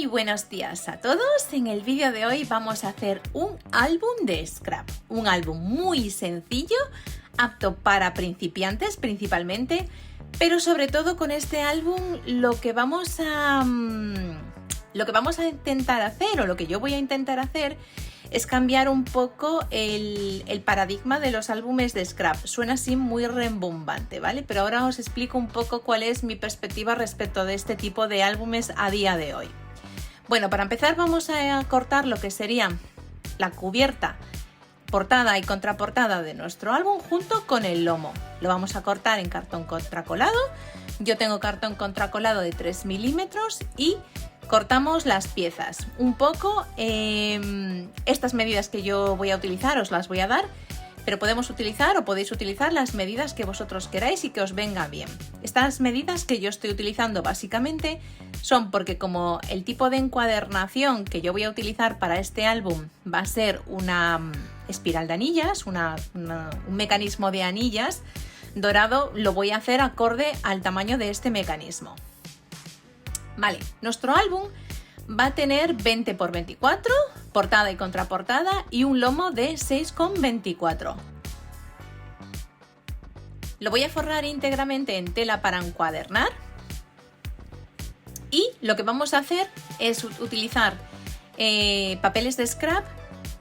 Muy buenos días a todos. En el vídeo de hoy vamos a hacer un álbum de scrap. Un álbum muy sencillo, apto para principiantes principalmente, pero sobre todo con este álbum lo que vamos a intentar hacer, o lo que yo voy a intentar hacer, es cambiar un poco el paradigma de los álbumes de scrap. Suena así muy rembombante, ¿vale? Pero ahora os explico un poco cuál es mi perspectiva respecto de este tipo de álbumes a día de hoy. Bueno, para empezar vamos a cortar lo que sería la cubierta, portada y contraportada de nuestro álbum junto con el lomo. Lo vamos a cortar en cartón contracolado. Yo tengo cartón contracolado de 3 milímetros y cortamos las piezas. Un poco, estas medidas que yo voy a utilizar os las voy a dar, pero podemos utilizar o podéis utilizar las medidas que vosotros queráis y que os venga bien. Estas medidas que yo estoy utilizando básicamente son porque, como el tipo de encuadernación que yo voy a utilizar para este álbum va a ser una espiral de anillas, un mecanismo de anillas dorado, lo voy a hacer acorde al tamaño de este mecanismo. Vale, nuestro álbum va a tener 20 x 24, portada y contraportada, y un lomo de 6,24. Lo voy a forrar íntegramente en tela para encuadernar. Y lo que vamos a hacer es utilizar papeles de scrap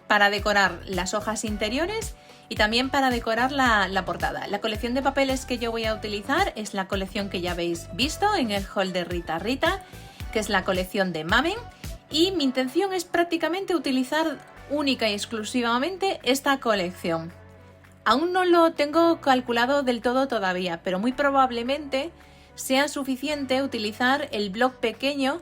para decorar las hojas interiores y también para decorar la portada. La colección de papeles que yo voy a utilizar es la colección que ya habéis visto en el haul de Rita Rita, que es la colección de Mamen, y mi intención es prácticamente utilizar única y exclusivamente esta colección. Aún no lo tengo calculado del todo todavía, pero muy probablemente sea suficiente utilizar el bloc pequeño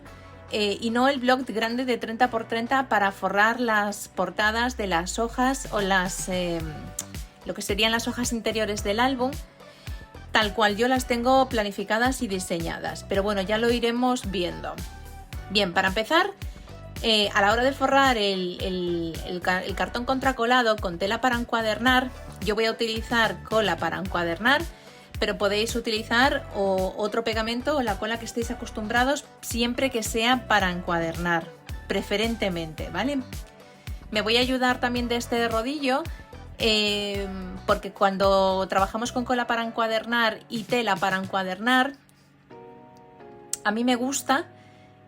y no el bloc grande de 30 x 30 para forrar las portadas de las hojas o lo que serían las hojas interiores del álbum, tal cual yo las tengo planificadas y diseñadas. Pero bueno, ya lo iremos viendo. Bien, para empezar, a la hora de forrar el cartón contracolado con tela para encuadernar, yo voy a utilizar cola para encuadernar, pero podéis utilizar otro pegamento o la cola que estéis acostumbrados, siempre que sea para encuadernar, preferentemente, ¿vale? Me voy a ayudar también de este rodillo, porque cuando trabajamos con cola para encuadernar y tela para encuadernar, a mí me gusta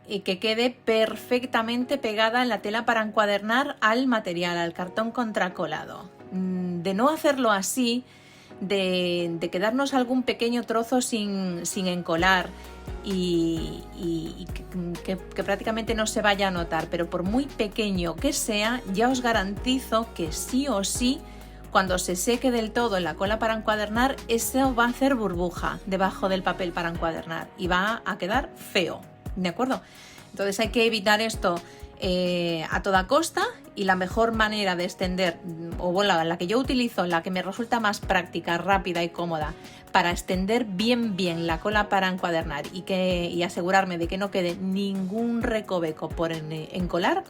que quede perfectamente pegada en la tela para encuadernar al material, al cartón contracolado. De no hacerlo así, de quedarnos algún pequeño trozo sin encolar y que prácticamente no se vaya a notar, pero por muy pequeño que sea, ya os garantizo que sí o sí, cuando se seque del todo en la cola para encuadernar, eso va a hacer burbuja debajo del papel para encuadernar y va a quedar feo, ¿de acuerdo? Entonces hay que evitar esto a toda costa, y la mejor manera de extender, o bueno, la que yo utilizo, la que me resulta más práctica, rápida y cómoda para extender bien la cola para encuadernar y asegurarme de que no quede ningún recoveco por encolar,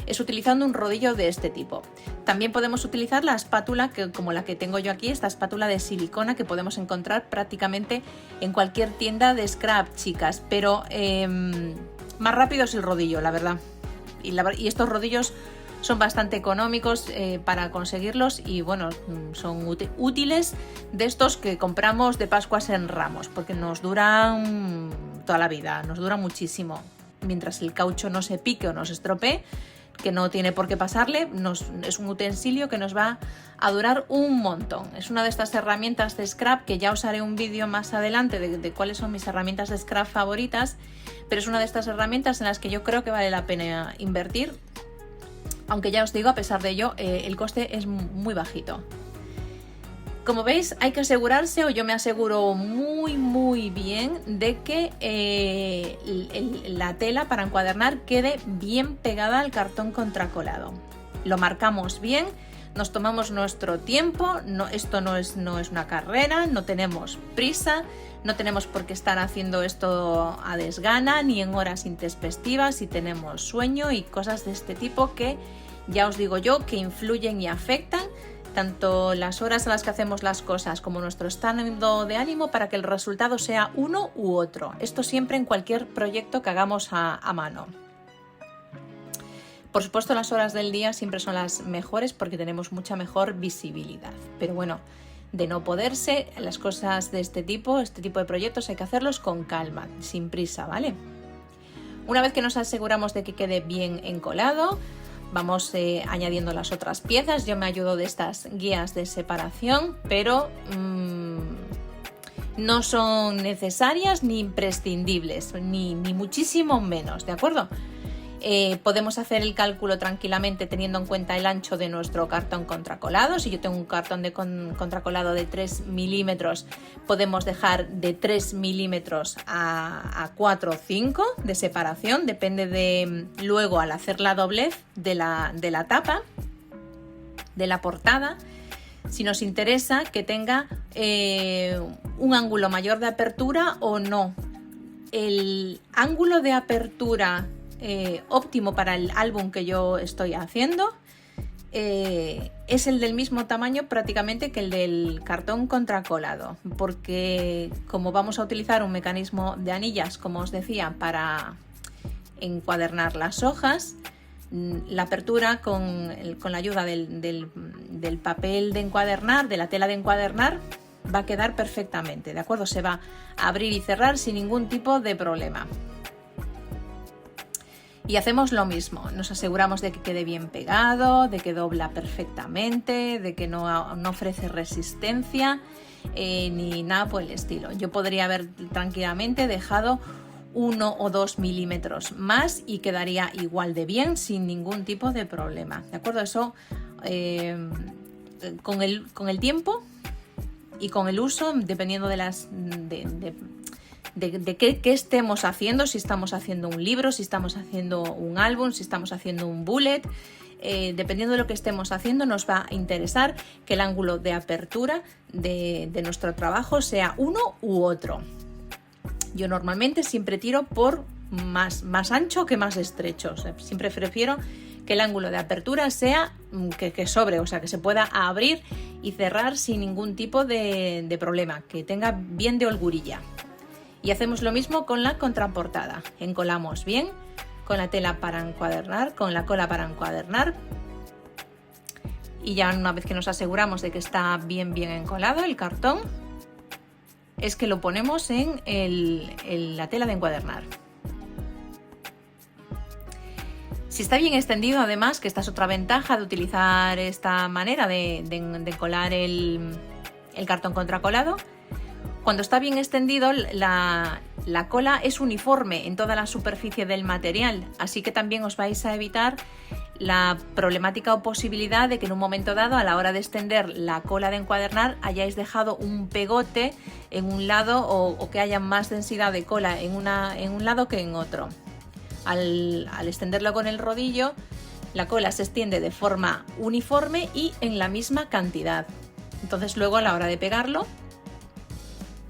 es utilizando un rodillo de este tipo. También podemos utilizar la espátula, como la que tengo yo aquí, esta espátula de silicona que podemos encontrar prácticamente en cualquier tienda de scrap, chicas, pero más rápido es el rodillo, la verdad. Y estos rodillos son bastante económicos para conseguirlos, y bueno, son útiles, de estos que compramos de Pascuas en Ramos, porque nos duran toda la vida, nos dura muchísimo. Mientras el caucho no se pique o no se estropee, que no tiene por qué pasarle, es un utensilio que nos va a durar un montón. Es una de estas herramientas de scrap que ya os haré un vídeo más adelante de cuáles son mis herramientas de scrap favoritas, pero es una de estas herramientas en las que yo creo que vale la pena invertir, aunque ya os digo, a pesar de ello, el coste es muy bajito. Como veis, hay que asegurarse, o yo me aseguro muy bien, de que la tela para encuadernar quede bien pegada al cartón contracolado. Lo marcamos bien, nos tomamos nuestro tiempo, esto no es una carrera, no tenemos prisa, no tenemos por qué estar haciendo esto a desgana ni en horas intempestivas si tenemos sueño y cosas de este tipo que ya os digo yo que influyen y afectan tanto las horas a las que hacemos las cosas como nuestro estado de ánimo para que el resultado sea uno u otro. Esto siempre en cualquier proyecto que hagamos a mano. Por supuesto, las horas del día siempre son las mejores porque tenemos mucha mejor visibilidad. Pero bueno, de no poderse, las cosas de este tipo de proyectos hay que hacerlos con calma, sin prisa, ¿vale? Una vez que nos aseguramos de que quede bien encolado, vamos añadiendo las otras piezas. Yo me ayudo de estas guías de separación, pero no son necesarias ni imprescindibles, ni muchísimo menos, ¿de acuerdo? Podemos hacer el cálculo tranquilamente teniendo en cuenta el ancho de nuestro cartón contracolado. Si yo tengo un cartón de contracolado de 3 milímetros, podemos dejar de 3 milímetros a 4 o 5 de separación, depende de luego al hacer la doblez de la tapa, de la portada. Si nos interesa que tenga un ángulo mayor de apertura o no. El ángulo de apertura óptimo para el álbum que yo estoy haciendo es el del mismo tamaño prácticamente que el del cartón contracolado, porque como vamos a utilizar un mecanismo de anillas, como os decía, para encuadernar las hojas, la apertura con la ayuda del papel de encuadernar, de la tela de encuadernar, va a quedar perfectamente, ¿de acuerdo? Se va a abrir y cerrar sin ningún tipo de problema. Y hacemos lo mismo, nos aseguramos de que quede bien pegado, de que dobla perfectamente, de que no ofrece resistencia ni nada por el estilo. Yo podría haber tranquilamente dejado 1 o 2 milímetros más y quedaría igual de bien sin ningún tipo de problema, ¿de acuerdo? Eso con el tiempo y con el uso, dependiendo de qué estemos haciendo, si estamos haciendo un libro, si estamos haciendo un álbum, si estamos haciendo un bullet, dependiendo de lo que estemos haciendo, nos va a interesar que el ángulo de apertura de nuestro trabajo sea uno u otro. Yo normalmente siempre tiro por más ancho que más estrecho. O sea, siempre prefiero que el ángulo de apertura sea que sobre, o sea, que se pueda abrir y cerrar sin ningún tipo de problema, que tenga bien de holgurilla. Y hacemos lo mismo con la contraportada. Encolamos bien con la tela para encuadernar, con la cola para encuadernar. Y ya una vez que nos aseguramos de que está bien encolado el cartón, es que lo ponemos en la tela de encuadernar. Si está bien extendido, además, que esta es otra ventaja de utilizar esta manera de colar el cartón contracolado, cuando está bien extendido, la cola es uniforme en toda la superficie del material, así que también os vais a evitar la problemática o posibilidad de que en un momento dado, a la hora de extender la cola de encuadernar, hayáis dejado un pegote en un lado o que haya más densidad de cola en un lado que en otro. Al extenderlo con el rodillo, la cola se extiende de forma uniforme y en la misma cantidad. Entonces luego a la hora de pegarlo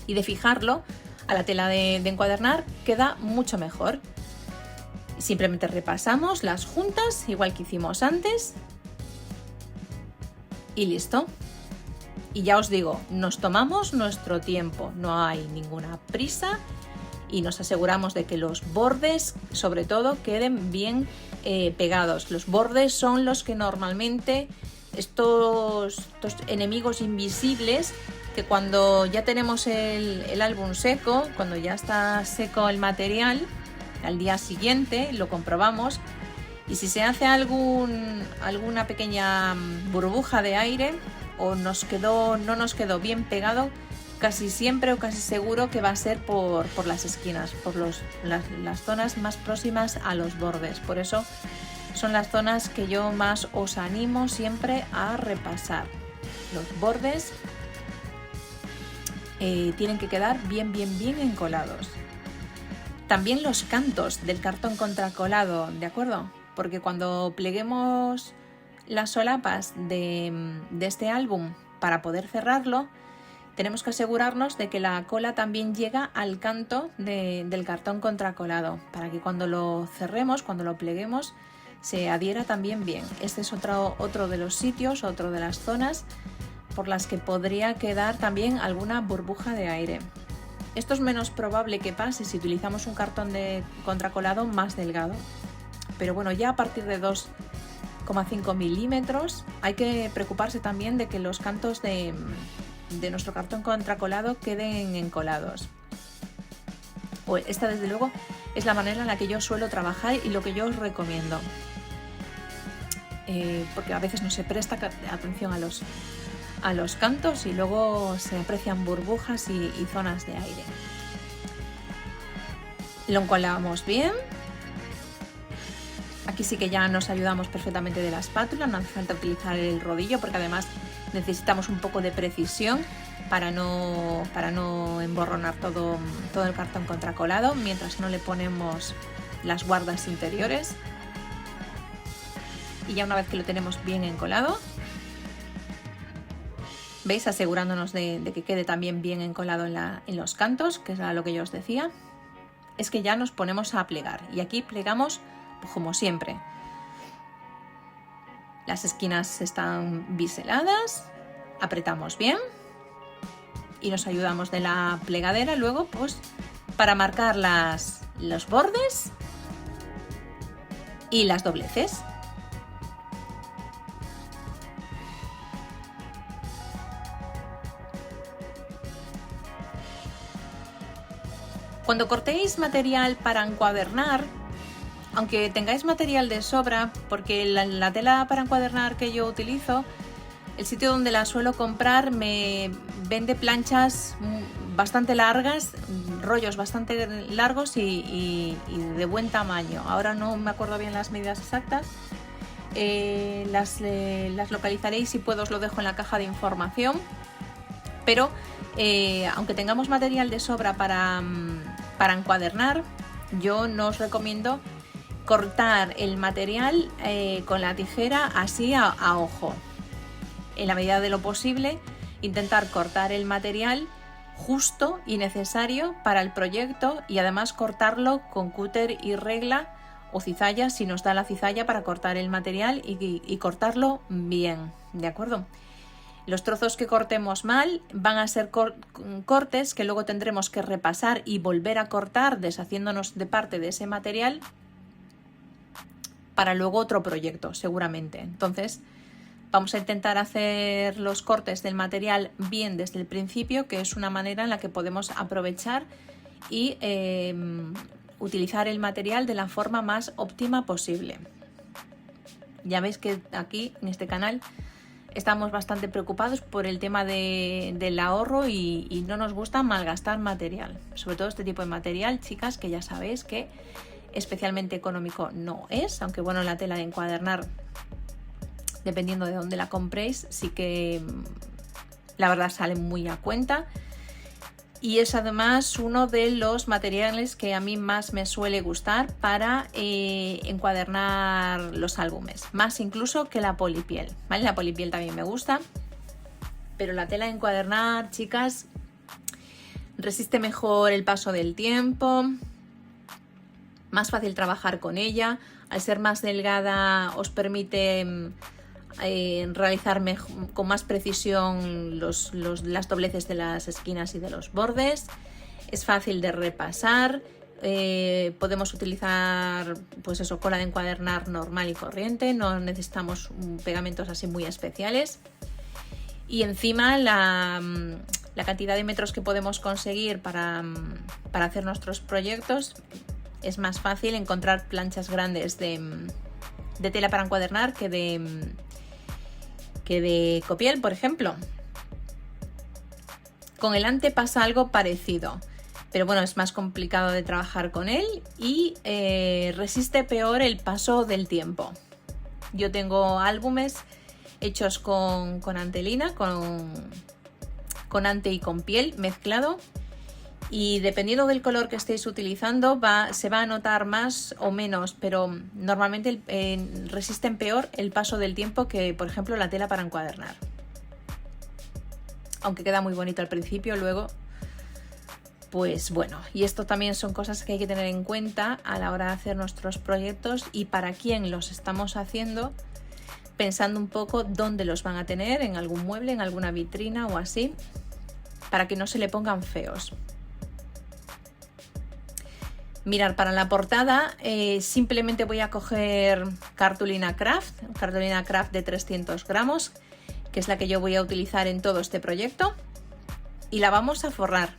y de fijarlo a la tela de encuadernar queda mucho mejor. Simplemente repasamos las juntas igual que hicimos antes y listo. Y ya os digo, nos tomamos nuestro tiempo, no hay ninguna prisa y nos aseguramos de que los bordes sobre todo queden bien pegados. Los bordes son los que normalmente estos enemigos invisibles, que cuando ya tenemos el álbum seco, cuando ya está seco el material, al día siguiente lo comprobamos y si se hace alguna pequeña burbuja de aire o no nos quedó bien pegado, casi siempre o casi seguro que va a ser por las esquinas, por las zonas más próximas a los bordes. Por eso son las zonas que yo más os animo siempre a repasar. Los bordes tienen que quedar bien encolados. También los cantos del cartón contracolado, ¿de acuerdo? Porque cuando pleguemos las solapas de este álbum para poder cerrarlo, tenemos que asegurarnos de que la cola también llega al canto del cartón contracolado, para que cuando lo cerremos, cuando lo pleguemos, se adhiera también bien. Este es otro de los sitios, otro de las zonas por las que podría quedar también alguna burbuja de aire. Esto es menos probable que pase si utilizamos un cartón de contracolado más delgado, pero bueno, ya a partir de 2,5 milímetros hay que preocuparse también de que los cantos de nuestro cartón contracolado queden encolados. Pues esta desde luego es la manera en la que yo suelo trabajar y lo que yo os recomiendo, porque a veces no se presta atención a los cantos y luego se aprecian burbujas y zonas de aire. Lo encolamos bien. Aquí sí que ya nos ayudamos perfectamente de la espátula, no hace falta utilizar el rodillo porque además necesitamos un poco de precisión para no emborronar todo el cartón contracolado mientras no le ponemos las guardas interiores. Y ya una vez que lo tenemos bien encolado, ¿veis? Asegurándonos de que quede también bien encolado en los cantos, que es lo que yo os decía, es que ya nos ponemos a plegar. Y aquí plegamos como siempre. Las esquinas están biseladas, apretamos bien y nos ayudamos de la plegadera luego pues para marcar los bordes y las dobleces. Cuando cortéis material para encuadernar, aunque tengáis material de sobra, porque la tela para encuadernar que yo utilizo, el sitio donde la suelo comprar me vende planchas bastante largas, rollos bastante largos y de buen tamaño. Ahora no me acuerdo bien las medidas exactas, las localizaré y si puedo os lo dejo en la caja de información. Pero aunque tengamos material de sobra para encuadernar, yo no os recomiendo cortar el material con la tijera así a ojo. En la medida de lo posible, intentar cortar el material justo y necesario para el proyecto y además cortarlo con cúter y regla o cizalla si nos da la cizalla para cortar el material y cortarlo bien, ¿de acuerdo? Los trozos que cortemos mal van a ser cortes que luego tendremos que repasar y volver a cortar deshaciéndonos de parte de ese material para luego otro proyecto seguramente. Entonces vamos a intentar hacer los cortes del material bien desde el principio, que es una manera en la que podemos aprovechar y utilizar el material de la forma más óptima posible. Ya veis que aquí en este canal estamos bastante preocupados por el tema del ahorro y no nos gusta malgastar material. Sobre todo este tipo de material, chicas, que ya sabéis que especialmente económico no es, aunque bueno, la tela de encuadernar, dependiendo de dónde la compréis, sí que la verdad sale muy a cuenta. Y es además uno de los materiales que a mí más me suele gustar para encuadernar los álbumes, más incluso que la polipiel, ¿vale? La polipiel también me gusta, pero la tela de encuadernar, chicas, resiste mejor el paso del tiempo, más fácil trabajar con ella, al ser más delgada os permite realizar con más precisión las dobleces de las esquinas y de los bordes. Es fácil de repasar, podemos utilizar pues eso, cola de encuadernar normal y corriente, no necesitamos pegamentos así muy especiales. Y encima la cantidad de metros que podemos conseguir para hacer nuestros proyectos, es más fácil encontrar planchas grandes de tela para encuadernar que de copiel, por ejemplo. Con el ante pasa algo parecido, pero bueno, es más complicado de trabajar con él y resiste peor el paso del tiempo. Yo tengo álbumes hechos con antelina, con ante y con piel mezclado, y dependiendo del color que estéis utilizando se va a notar más o menos, pero normalmente resisten peor el paso del tiempo que, por ejemplo, la tela para encuadernar. Aunque queda muy bonito al principio, luego, pues bueno. Y esto también son cosas que hay que tener en cuenta a la hora de hacer nuestros proyectos y para quién los estamos haciendo, pensando un poco dónde los van a tener, en algún mueble, en alguna vitrina o así, para que no se le pongan feos. Mirar, para la portada simplemente voy a coger cartulina craft de 300 gramos, que es la que yo voy a utilizar en todo este proyecto, y la vamos a forrar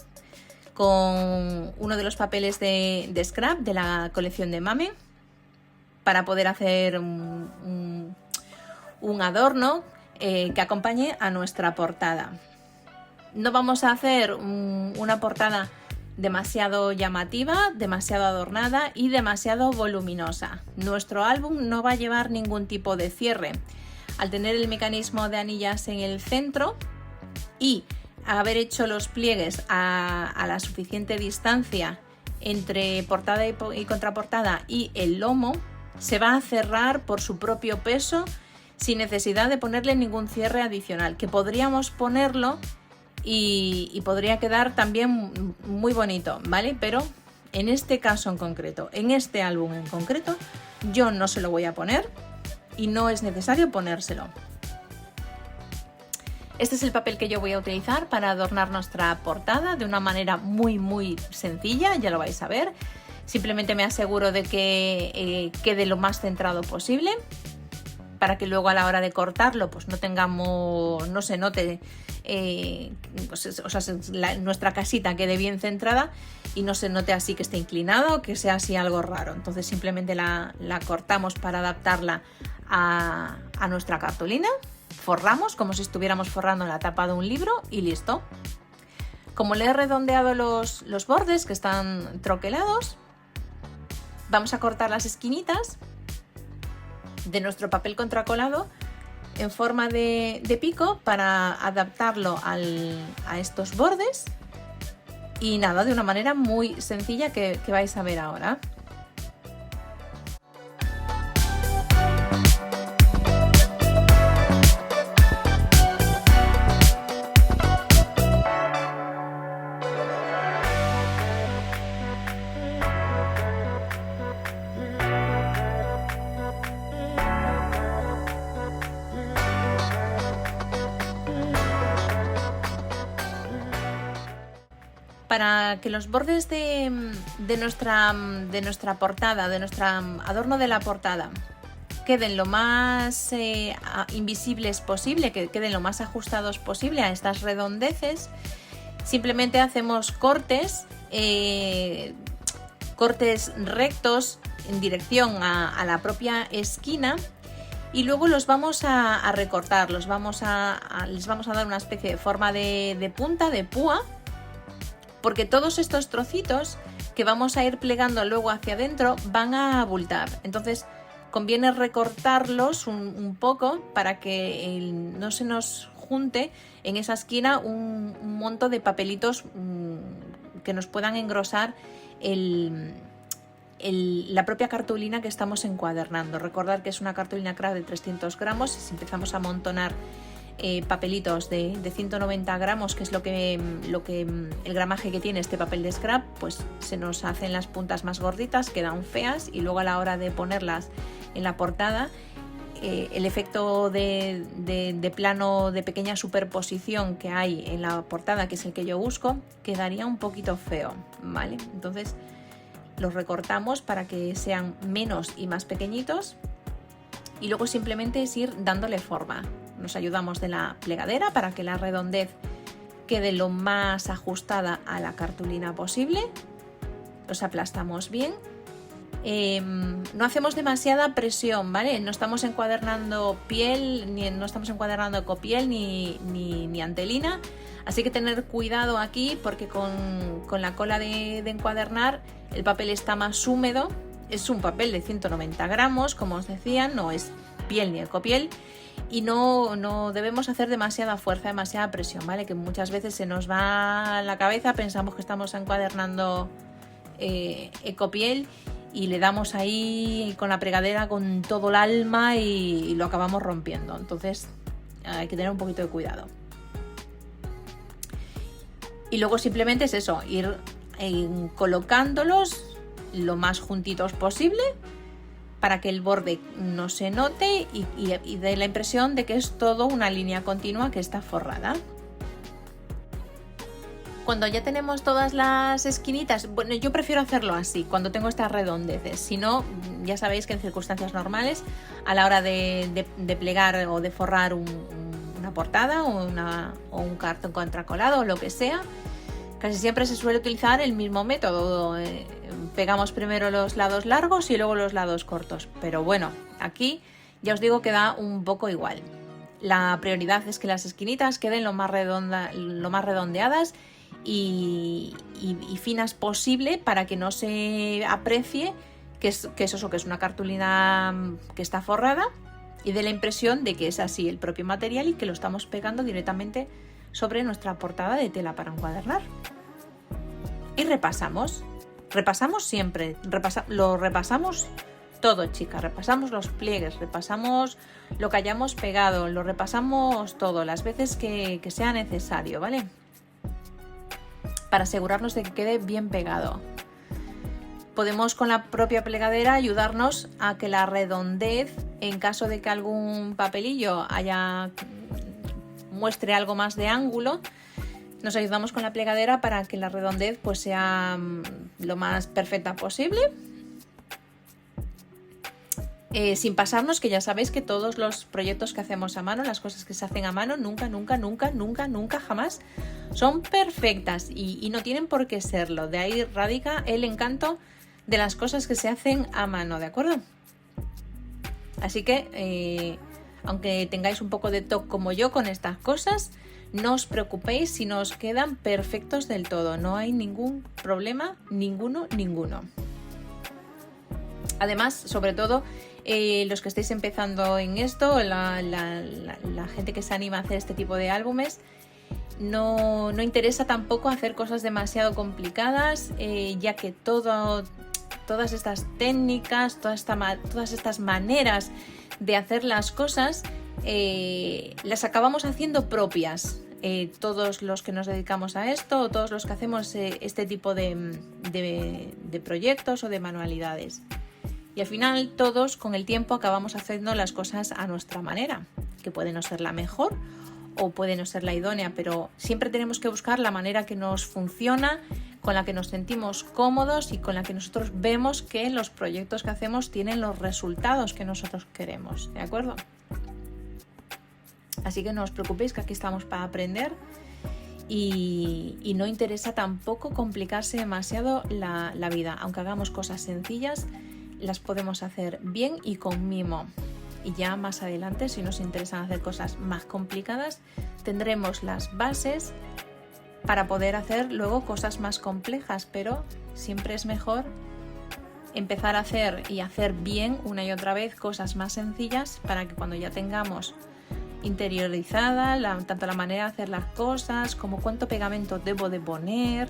con uno de los papeles de scrap de la colección de Mame para poder hacer un adorno que acompañe a nuestra portada. No vamos a hacer una portada demasiado llamativa, demasiado adornada y demasiado voluminosa. Nuestro álbum no va a llevar ningún tipo de cierre. Al tener el mecanismo de anillas en el centro y haber hecho los pliegues a la suficiente distancia entre portada y contraportada y el lomo, se va a cerrar por su propio peso sin necesidad de ponerle ningún cierre adicional, que podríamos ponerlo y podría quedar también muy bonito, ¿vale? Pero en este caso en concreto, en este álbum en concreto, yo no se lo voy a poner y no es necesario ponérselo. Este es el papel que yo voy a utilizar para adornar nuestra portada de una manera muy sencilla, ya lo vais a ver. Simplemente me aseguro de que quede lo más centrado posible para que luego a la hora de cortarlo pues no se note, nuestra casita quede bien centrada y no se note así que esté inclinada o que sea así algo raro. Entonces simplemente la cortamos para adaptarla a nuestra cartulina, forramos como si estuviéramos forrando la tapa de un libro y listo. Como le he redondeado los bordes que están troquelados, vamos a cortar las esquinitas de nuestro papel contracolado en forma de pico para adaptarlo a estos bordes y nada, de una manera muy sencilla que vais a ver ahora. Para que los bordes de nuestra portada, de nuestro adorno de la portada, queden lo más invisibles posible, que queden lo más ajustados posible a estas redondeces, simplemente hacemos cortes rectos en dirección a la propia esquina y luego los vamos a recortar, les vamos a dar una especie de forma de punta, de púa, porque todos estos trocitos que vamos a ir plegando luego hacia adentro van a abultar. Entonces conviene recortarlos un poco para que no se nos junte en esa esquina un montón de papelitos que nos puedan engrosar la propia cartulina que estamos encuadernando. Recordad que es una cartulina craft de 300 gramos y si empezamos a amontonar papelitos de 190 gramos, que es lo que el gramaje que tiene este papel de scrap, pues se nos hacen las puntas más gorditas, quedan feas y luego a la hora de ponerlas en la portada el efecto de plano de pequeña superposición que hay en la portada, que es el que yo busco, quedaría un poquito feo, ¿vale? Entonces los recortamos para que sean menos y más pequeñitos y luego simplemente es ir dándole forma. Nos ayudamos de la plegadera para que la redondez quede lo más ajustada a la cartulina posible. Los aplastamos bien. No hacemos demasiada presión, ¿vale? No estamos encuadernando piel, no estamos encuadernando ecopiel ni antelina. Así que tener cuidado aquí porque con la cola de encuadernar el papel está más húmedo. Es un papel de 190 gramos, como os decía, no es piel ni ecopiel. Y no debemos hacer demasiada fuerza, demasiada presión, ¿vale? Que muchas veces se nos va la cabeza, pensamos que estamos encuadernando ecopiel y le damos ahí con la pregadera con todo el alma y lo acabamos rompiendo. Entonces hay que tener un poquito de cuidado. Y luego simplemente es eso, ir colocándolos lo más juntitos posible para que el borde no se note y dé la impresión de que es todo una línea continua que está forrada. Cuando ya tenemos todas las esquinitas, bueno, yo prefiero hacerlo así, cuando tengo estas redondeces. Si no, ya sabéis que en circunstancias normales, a la hora de plegar o de forrar una portada o un cartón contracolado o lo que sea, casi siempre se suele utilizar el mismo método. Pegamos primero los lados largos y luego los lados cortos. Pero bueno, aquí ya os digo que da un poco igual. La prioridad es que las esquinitas queden lo más redondeadas y finas posible, para que no se aprecie que es una cartulina que está forrada y dé la impresión de que es así el propio material y que lo estamos pegando directamente sobre nuestra portada de tela para encuadernar. Y repasamos siempre, lo repasamos todo, chicas, repasamos los pliegues, repasamos lo que hayamos pegado, lo repasamos todo, las veces que sea necesario, ¿vale? Para asegurarnos de que quede bien pegado. Podemos con la propia plegadera ayudarnos a que la redondez, en caso de que algún papelillo muestre algo más de ángulo, nos ayudamos con la plegadera para que la redondez pues sea lo más perfecta posible. Sin pasarnos, que ya sabéis que todos los proyectos que hacemos a mano, las cosas que se hacen a mano, nunca jamás son perfectas y no tienen por qué serlo. De ahí radica el encanto de las cosas que se hacen a mano, ¿de acuerdo? Así que, aunque tengáis un poco de toque como yo con estas cosas, no os preocupéis si no os quedan perfectos del todo. No hay ningún problema, ninguno. Además, sobre todo, los que estáis empezando en esto, la gente que se anima a hacer este tipo de álbumes, no interesa tampoco hacer cosas demasiado complicadas, ya que todas estas técnicas, todas estas maneras de hacer las cosas, las acabamos haciendo propias. Todos los que nos dedicamos a esto, o todos los que hacemos este tipo de proyectos o de manualidades. Y al final todos con el tiempo acabamos haciendo las cosas a nuestra manera, que puede no ser la mejor o puede no ser la idónea, pero siempre tenemos que buscar la manera que nos funciona, con la que nos sentimos cómodos y con la que nosotros vemos que los proyectos que hacemos tienen los resultados que nosotros queremos, ¿de acuerdo? Así que no os preocupéis, que aquí estamos para aprender y no interesa tampoco complicarse demasiado la vida. Aunque hagamos cosas sencillas, las podemos hacer bien y con mimo. Y ya más adelante, si nos interesan hacer cosas más complicadas, tendremos las bases para poder hacer luego cosas más complejas, pero siempre es mejor empezar a hacer y hacer bien una y otra vez cosas más sencillas, para que cuando ya tengamos interiorizada tanto la manera de hacer las cosas como cuánto pegamento debo de poner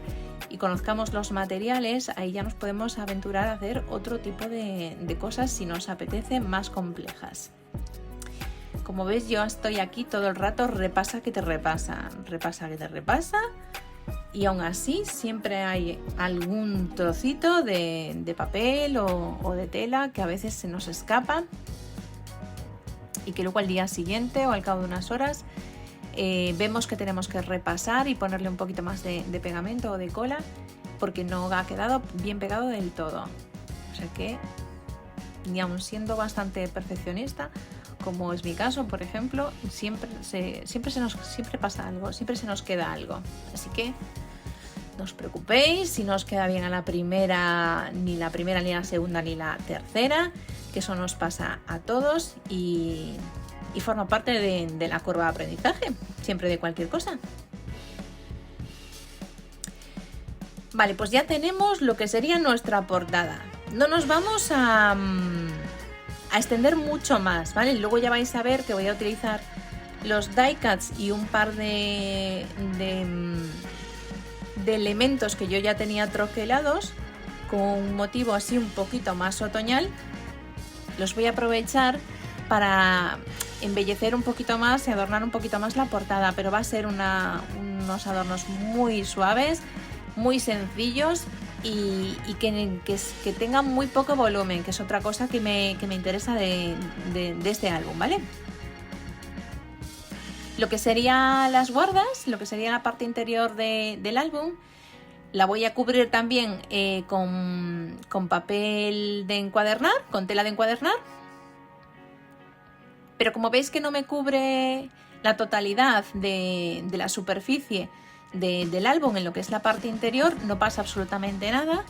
y conozcamos los materiales, ahí ya nos podemos aventurar a hacer otro tipo de cosas si nos apetece, más complejas. Como ves, yo estoy aquí todo el rato, repasa que te repasa, y aún así siempre hay algún trocito de papel o de tela que a veces se nos escapa y que luego al día siguiente o al cabo de unas horas vemos que tenemos que repasar y ponerle un poquito más de pegamento o de cola, porque no ha quedado bien pegado del todo. O sea que, ni aun siendo bastante perfeccionista, como es mi caso, por ejemplo, siempre pasa algo, siempre se nos queda algo. Así que no os preocupéis si no os queda bien a la primera, ni la segunda, ni la tercera, que eso nos pasa a todos y forma parte de la curva de aprendizaje, siempre de cualquier cosa. Vale, pues ya tenemos lo que sería nuestra portada. No nos vamos a extender mucho más, ¿vale? Luego ya vais a ver que voy a utilizar los die cuts y un par de elementos que yo ya tenía troquelados con un motivo así un poquito más otoñal. Los voy a aprovechar para embellecer un poquito más y adornar un poquito más la portada, pero va a ser unos adornos muy suaves, muy sencillos y que tengan muy poco volumen, que es otra cosa que me interesa de este álbum, ¿vale? Lo que serían las guardas, lo que sería la parte interior del álbum, la voy a cubrir también con papel de encuadernar, con tela de encuadernar. Pero como veis que no me cubre la totalidad de la superficie del álbum en lo que es la parte interior, no pasa absolutamente nada.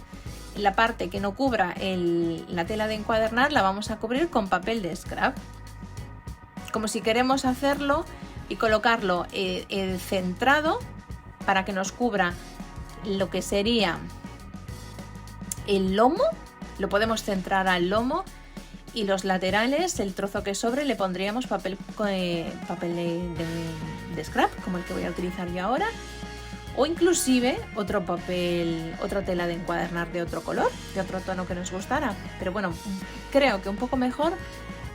La parte que no cubra la tela de encuadernar la vamos a cubrir con papel de scrap. Como si queremos hacerlo y colocarlo centrado para que nos cubra lo que sería el lomo, lo podemos centrar al lomo, y los laterales, el trozo que sobre, le pondríamos papel de scrap, como el que voy a utilizar yo ahora, o inclusive otro papel, otra tela de encuadernar de otro color, de otro tono que nos gustara. Pero bueno, creo que un poco mejor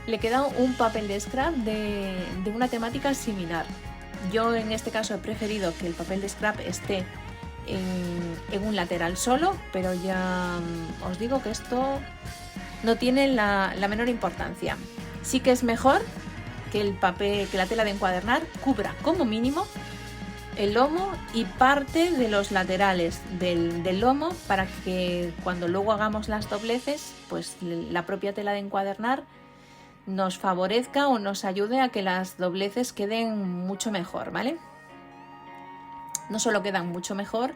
le queda un papel de scrap de una temática similar. Yo en este caso he preferido que el papel de scrap esté en un lateral solo, pero ya os digo que esto no tiene la menor importancia. Sí que es mejor que la tela de encuadernar cubra como mínimo el lomo y parte de los laterales del lomo, para que cuando luego hagamos las dobleces, pues la propia tela de encuadernar nos favorezca o nos ayude a que las dobleces queden mucho mejor, ¿vale? No solo quedan mucho mejor,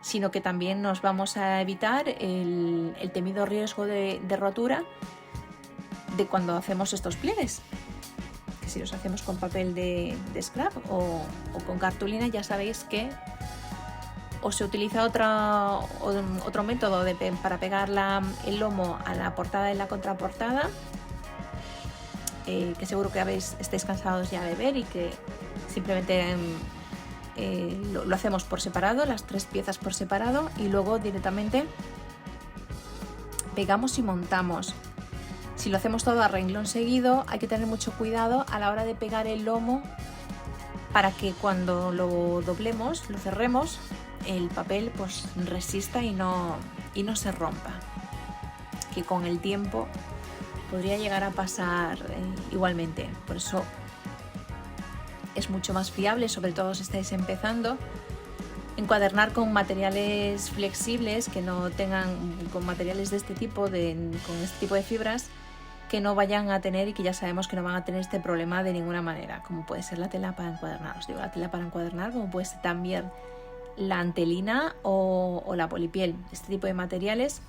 sino que también nos vamos a evitar el temido riesgo de rotura de cuando hacemos estos pliegues. Que si los hacemos con papel de scrap o con cartulina, ya sabéis que o se utiliza otro método para pegar el lomo a la portada y la contraportada, que seguro que estáis cansados ya de ver, y que simplemente lo hacemos por separado, las 3 piezas por separado, y luego directamente pegamos y montamos. Si lo hacemos todo a renglón seguido, hay que tener mucho cuidado a la hora de pegar el lomo, para que cuando lo doblemos, lo cerremos, el papel pues resista y no se rompa, que con el tiempo podría llegar a pasar igualmente. Por eso es mucho más fiable, sobre todo si estáis empezando, encuadernar con materiales flexibles, que no tengan, con materiales de este tipo, con este tipo de fibras, que no vayan a tener, y que ya sabemos que no van a tener este problema de ninguna manera, como puede ser la tela para encuadernar. Os digo, la tela para encuadernar, como puede ser también la antelina o la polipiel. Este tipo de materiales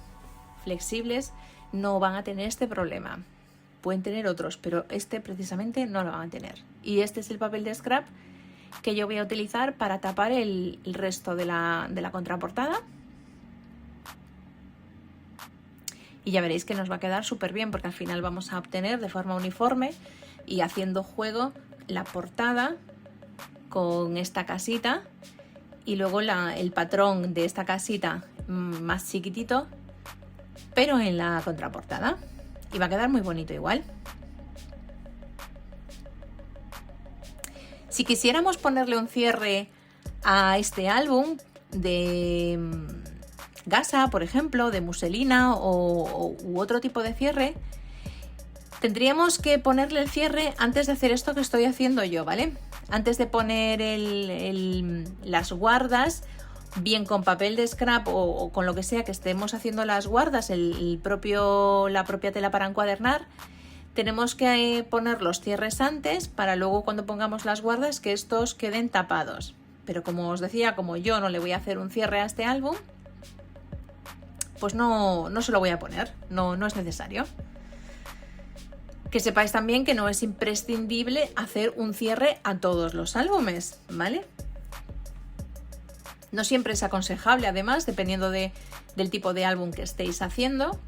flexibles no van a tener este problema. Pueden tener otros, pero este precisamente no lo van a tener. Y este es el papel de scrap que yo voy a utilizar para tapar el resto de la contraportada. Y ya veréis que nos va a quedar súper bien, porque al final vamos a obtener de forma uniforme y haciendo juego la portada con esta casita, y luego el patrón de esta casita más chiquitito, pero en la contraportada. Y va a quedar muy bonito igual. Si quisiéramos ponerle un cierre a este álbum de gasa, por ejemplo, de muselina u otro tipo de cierre, tendríamos que ponerle el cierre antes de hacer esto que estoy haciendo yo, ¿vale? Antes de poner las guardas, bien con papel de scrap o con lo que sea que estemos haciendo las guardas, la propia tela para encuadernar, tenemos que poner los cierres antes, para luego cuando pongamos las guardas que estos queden tapados. Pero como os decía, como yo no le voy a hacer un cierre a este álbum, pues no se lo voy a poner, no es necesario. Que sepáis también que no es imprescindible hacer un cierre a todos los álbumes, ¿vale? No siempre es aconsejable, además, dependiendo del tipo de álbum que estéis haciendo,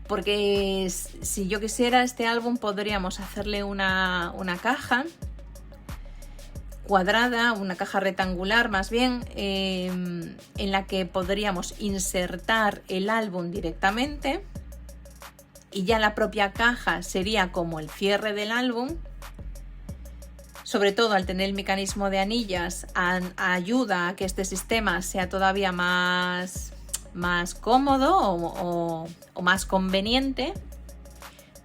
porque si yo quisiera este álbum podríamos hacerle una caja cuadrada, una caja rectangular más bien, en la que podríamos insertar el álbum directamente, y ya la propia caja sería como el cierre del álbum. Sobre todo al tener el mecanismo de anillas, ayuda a que este sistema sea todavía más cómodo o más conveniente,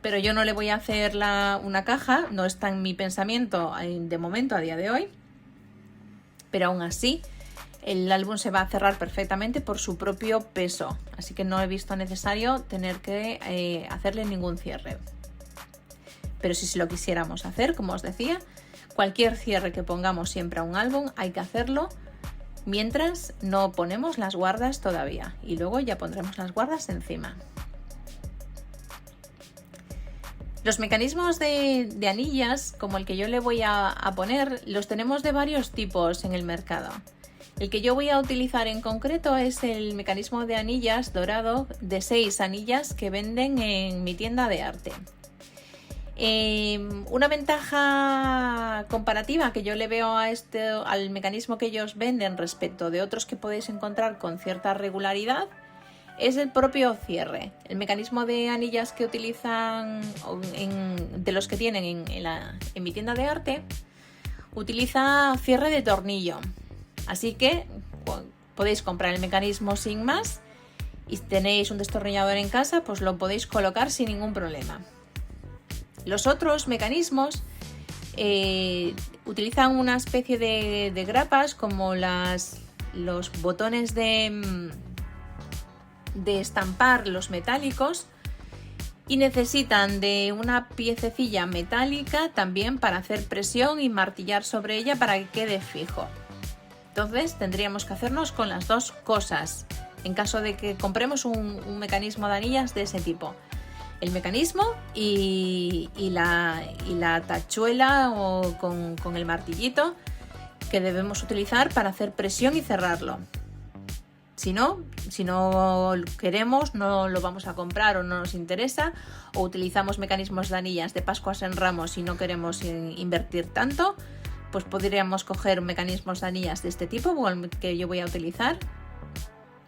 pero yo no le voy a hacer una caja, no está en mi pensamiento de momento a día de hoy, pero aún así el álbum se va a cerrar perfectamente por su propio peso, así que no he visto necesario tener que hacerle ningún cierre. Pero si lo quisiéramos hacer, como os decía, cualquier cierre que pongamos siempre a un álbum hay que hacerlo mientras no ponemos las guardas todavía, y luego ya pondremos las guardas encima. Los mecanismos de anillas, como el que yo le voy a poner, los tenemos de varios tipos en el mercado. El que yo voy a utilizar en concreto es el mecanismo de anillas dorado de 6 anillas que venden en mi tienda de arte. Una ventaja comparativa que yo le veo al mecanismo que ellos venden respecto de otros que podéis encontrar con cierta regularidad es el propio cierre. El mecanismo de anillas que utilizan, de los que tienen en mi tienda de arte, utiliza cierre de tornillo. Así que podéis comprar el mecanismo sin más, y si tenéis un destornillador en casa, pues lo podéis colocar sin ningún problema. Los otros mecanismos utilizan una especie de grapas como los botones de estampar los metálicos, y necesitan de una piececilla metálica también para hacer presión y martillar sobre ella para que quede fijo. Entonces tendríamos que hacernos con las dos cosas en caso de que compremos un mecanismo de anillas de ese tipo. El mecanismo y la tachuela o con el martillito que debemos utilizar para hacer presión y cerrarlo. Si no queremos, no lo vamos a comprar o no nos interesa, o utilizamos mecanismos de anillas de Pascuas en Ramos y no queremos invertir tanto, pues podríamos coger mecanismos de anillas de este tipo, como el que yo voy a utilizar,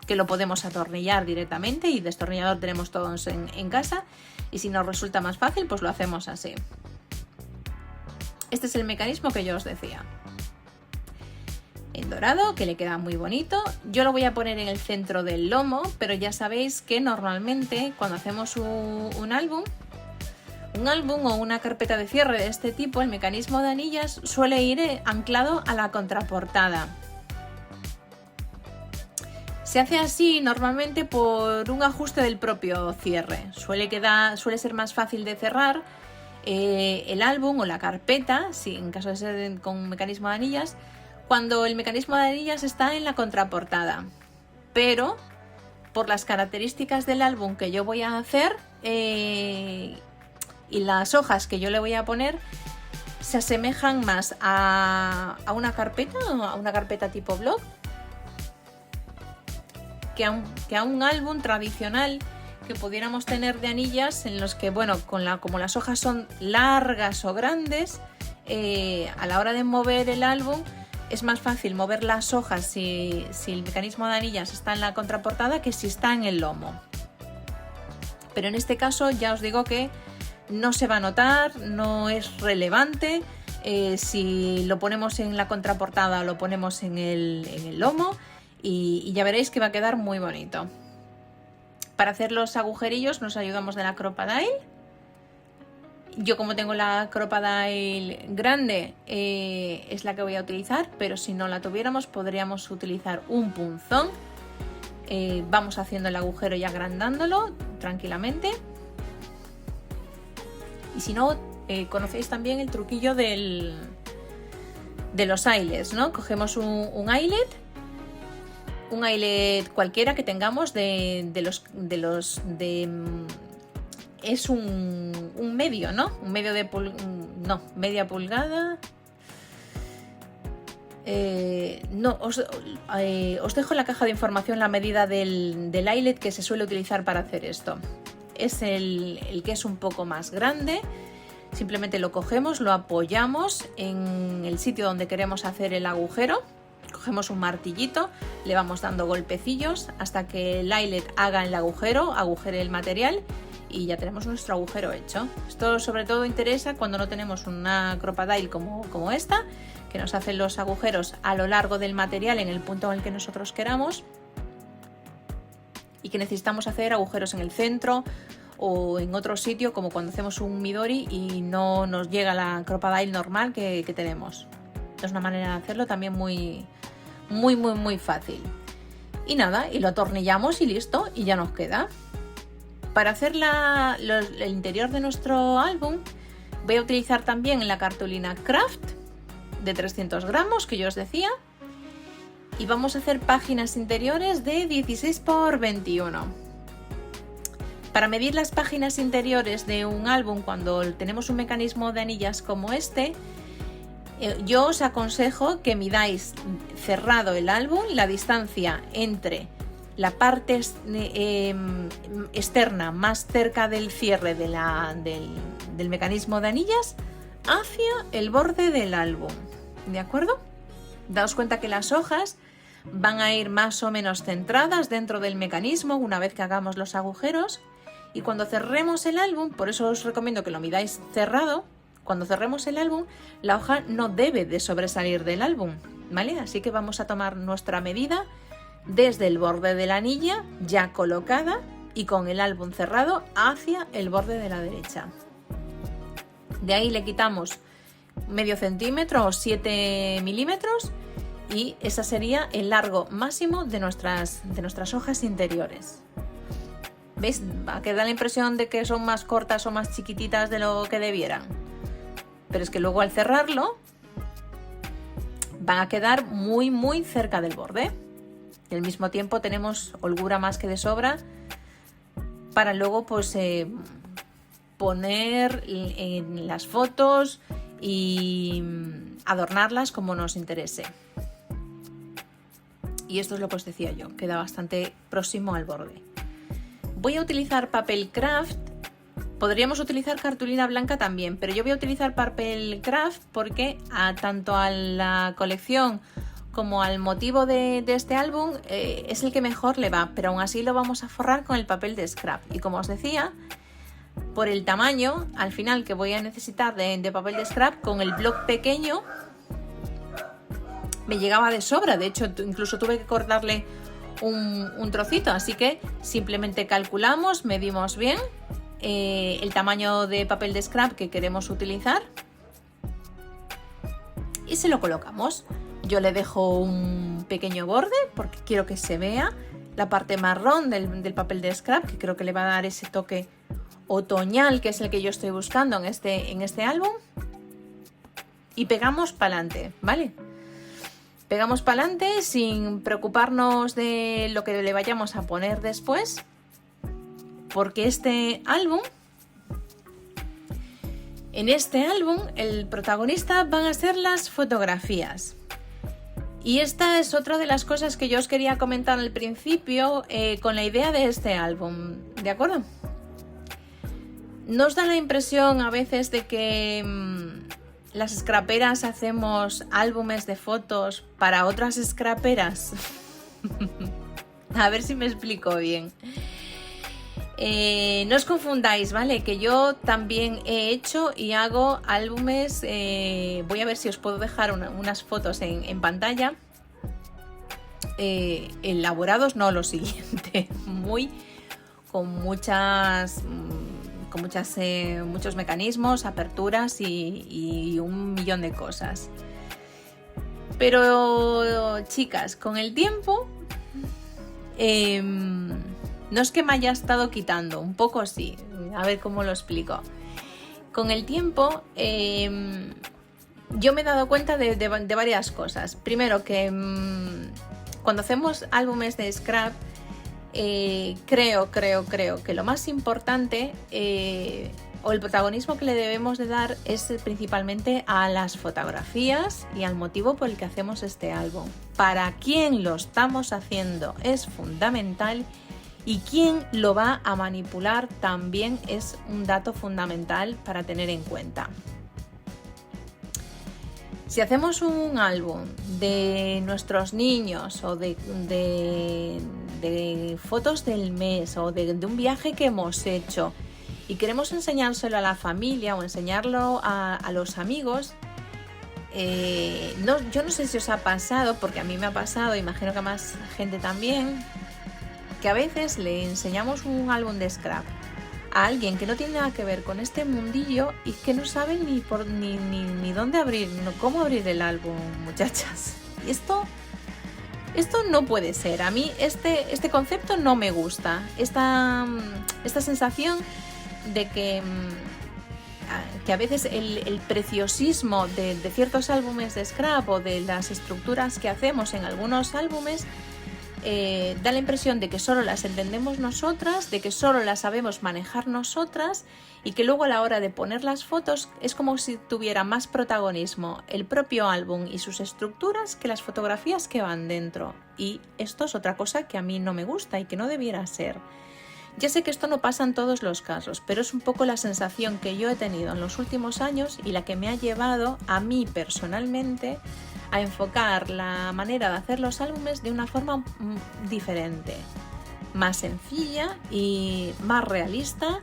que lo podemos atornillar directamente, y destornillador tenemos todos en casa, y si nos resulta más fácil pues lo hacemos así. Este es el mecanismo que yo os decía, en dorado, que le queda muy bonito. Yo lo voy a poner en el centro del lomo, pero ya sabéis que normalmente cuando hacemos un álbum o una carpeta de cierre de este tipo, el mecanismo de anillas suele ir anclado a la contraportada. Se hace así normalmente por un ajuste del propio cierre. Suele ser más fácil de cerrar el álbum o la carpeta, si en caso de ser con mecanismo de anillas, cuando el mecanismo de anillas está en la contraportada. Pero por las características del álbum que yo voy a hacer y las hojas que yo le voy a poner, se asemejan más a una carpeta tipo blog que a un álbum tradicional que pudiéramos tener de anillas, en los que, bueno, como las hojas son largas o grandes, a la hora de mover el álbum es más fácil mover las hojas si el mecanismo de anillas está en la contraportada que si está en el lomo. Pero en este caso ya os digo que no se va a notar, no es relevante si lo ponemos en la contraportada o lo ponemos en el lomo, y ya veréis que va a quedar muy bonito. Para hacer los agujerillos nos ayudamos de la Crop-A-Dile. Yo, como tengo la Crop-A-Dile grande, es la que voy a utilizar, pero si no la tuviéramos podríamos utilizar un punzón. Vamos haciendo el agujero y agrandándolo tranquilamente. Y si no, conocéis también el truquillo de los eyelets, ¿no? Cogemos un eyelet cualquiera que tengamos es un medio, ¿no? Un medio de media pulgada. Os dejo en la caja de información la medida del eyelet que se suele utilizar para hacer esto. Es el que es un poco más grande. Simplemente lo cogemos, lo apoyamos en el sitio donde queremos hacer el agujero. Cogemos un martillito, le vamos dando golpecillos hasta que el eyelet haga el agujero, agujere el material, y ya tenemos nuestro agujero hecho. Esto sobre todo interesa cuando no tenemos una Crop-A-Dile como esta, que nos hace los agujeros a lo largo del material en el punto en el que nosotros queramos, y que necesitamos hacer agujeros en el centro o en otro sitio, como cuando hacemos un Midori y no nos llega la Crop-A-Dile normal que tenemos. Es una manera de hacerlo también muy fácil. Y nada, y lo atornillamos y listo, y ya nos queda. Para hacer el interior de nuestro álbum voy a utilizar también la cartulina Craft de 300 gramos que yo os decía, y vamos a hacer páginas interiores de 16 x 21. Para medir las páginas interiores de un álbum cuando tenemos un mecanismo de anillas como este, yo os aconsejo que midáis cerrado el álbum, la distancia entre la parte externa más cerca del cierre del mecanismo de anillas hacia el borde del álbum, ¿de acuerdo? Daos cuenta que las hojas van a ir más o menos centradas dentro del mecanismo una vez que hagamos los agujeros, y cuando cerremos el álbum, por eso os recomiendo que lo midáis cerrado, cuando cerremos el álbum la hoja no debe de sobresalir del álbum, ¿vale? Así que vamos a tomar nuestra medida desde el borde de la anilla ya colocada y con el álbum cerrado hacia el borde de la derecha. De ahí le quitamos medio centímetro o 7 milímetros y ese sería el largo máximo de nuestras hojas interiores. ¿Veis? Va a quedar la impresión de que son más cortas o más chiquititas de lo que debieran. Pero es que luego al cerrarlo van a quedar muy cerca del borde. Y al mismo tiempo tenemos holgura más que de sobra para luego pues poner en las fotos y adornarlas como nos interese. Y esto es lo que os decía yo, queda bastante próximo al borde. Voy a utilizar papel craft. Podríamos utilizar cartulina blanca también, pero yo voy a utilizar papel craft porque tanto a la colección como al motivo de este álbum es el que mejor le va, pero aún así lo vamos a forrar con el papel de scrap. Y como os decía, por el tamaño al final que voy a necesitar de papel de scrap, con el bloc pequeño me llegaba de sobra. De hecho, incluso tuve que cortarle un trocito, así que simplemente calculamos, medimos bien el tamaño de papel de scrap que queremos utilizar y se lo colocamos. Yo le dejo un pequeño borde porque quiero que se vea la parte marrón del papel de scrap, que creo que le va a dar ese toque otoñal que es el que yo estoy buscando en este álbum, y pegamos para adelante, ¿vale? Pegamos para adelante sin preocuparnos de lo que le vayamos a poner después, porque en este álbum el protagonista van a ser las fotografías. Y esta es otra de las cosas que yo os quería comentar al principio con la idea de este álbum, ¿de acuerdo? ¿Nos da la impresión a veces de que las scraperas hacemos álbumes de fotos para otras scraperas? A ver si me explico bien. No os confundáis, ¿vale? Que yo también he hecho y hago álbumes. Voy a ver si os puedo dejar unas fotos en pantalla. Elaborados, no, lo siguiente. Con muchos mecanismos, aperturas y un millón de cosas. Pero, chicas, con el tiempo... no es que me haya estado quitando, un poco sí, a ver cómo lo explico. Con el tiempo yo me he dado cuenta de varias cosas. Primero que cuando hacemos álbumes de scrap, creo que lo más importante o el protagonismo que le debemos de dar es principalmente a las fotografías y al motivo por el que hacemos este álbum. Para quién lo estamos haciendo es fundamental. Y quién lo va a manipular también es un dato fundamental para tener en cuenta. Si hacemos un álbum de nuestros niños o de fotos del mes o de un viaje que hemos hecho y queremos enseñárselo a la familia o enseñarlo a los amigos, yo no sé si os ha pasado, porque a mí me ha pasado, imagino que a más gente también, que a veces le enseñamos un álbum de scrap a alguien que no tiene nada que ver con este mundillo y que no sabe ni dónde abrir, cómo abrir el álbum, muchachas. Y esto no puede ser. A mí este concepto no me gusta. Esta sensación de que a veces el preciosismo de ciertos álbumes de scrap o de las estructuras que hacemos en algunos álbumes da la impresión de que solo las entendemos nosotras, de que solo las sabemos manejar nosotras y que luego a la hora de poner las fotos es como si tuviera más protagonismo el propio álbum y sus estructuras que las fotografías que van dentro. Y esto es otra cosa que a mí no me gusta y que no debiera ser. Ya sé que esto no pasa en todos los casos, pero es un poco la sensación que yo he tenido en los últimos años y la que me ha llevado a mí personalmente a enfocar la manera de hacer los álbumes de una forma diferente, más sencilla y más realista,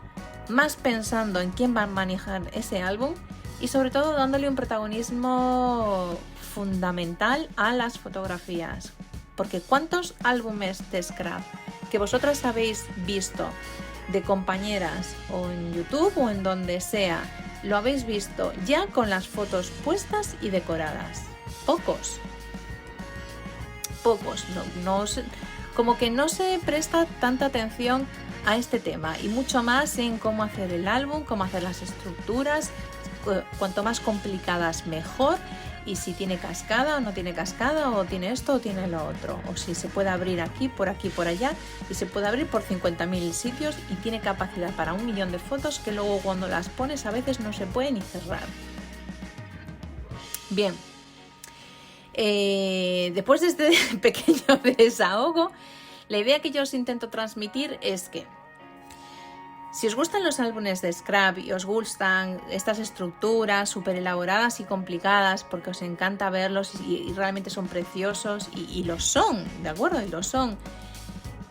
más pensando en quién va a manejar ese álbum y sobre todo dándole un protagonismo fundamental a las fotografías. Porque ¿cuántos álbumes de scrap que vosotras habéis visto de compañeras o en YouTube o en donde sea, lo habéis visto ya con las fotos puestas y decoradas? Pocos, como que no se presta tanta atención a este tema y mucho más en cómo hacer el álbum, cómo hacer las estructuras, cuanto más complicadas mejor, y si tiene cascada o no tiene cascada, o tiene esto o tiene lo otro, o si se puede abrir aquí, por allá, y se puede abrir por 50.000 sitios y tiene capacidad para 1 millón de fotos que luego cuando las pones a veces no se puede ni cerrar. Bien. Después de este pequeño desahogo, la idea que yo os intento transmitir es que si os gustan los álbumes de scrap y os gustan estas estructuras súper elaboradas y complicadas porque os encanta verlos y realmente son preciosos y lo son, ¿de acuerdo? Y lo son.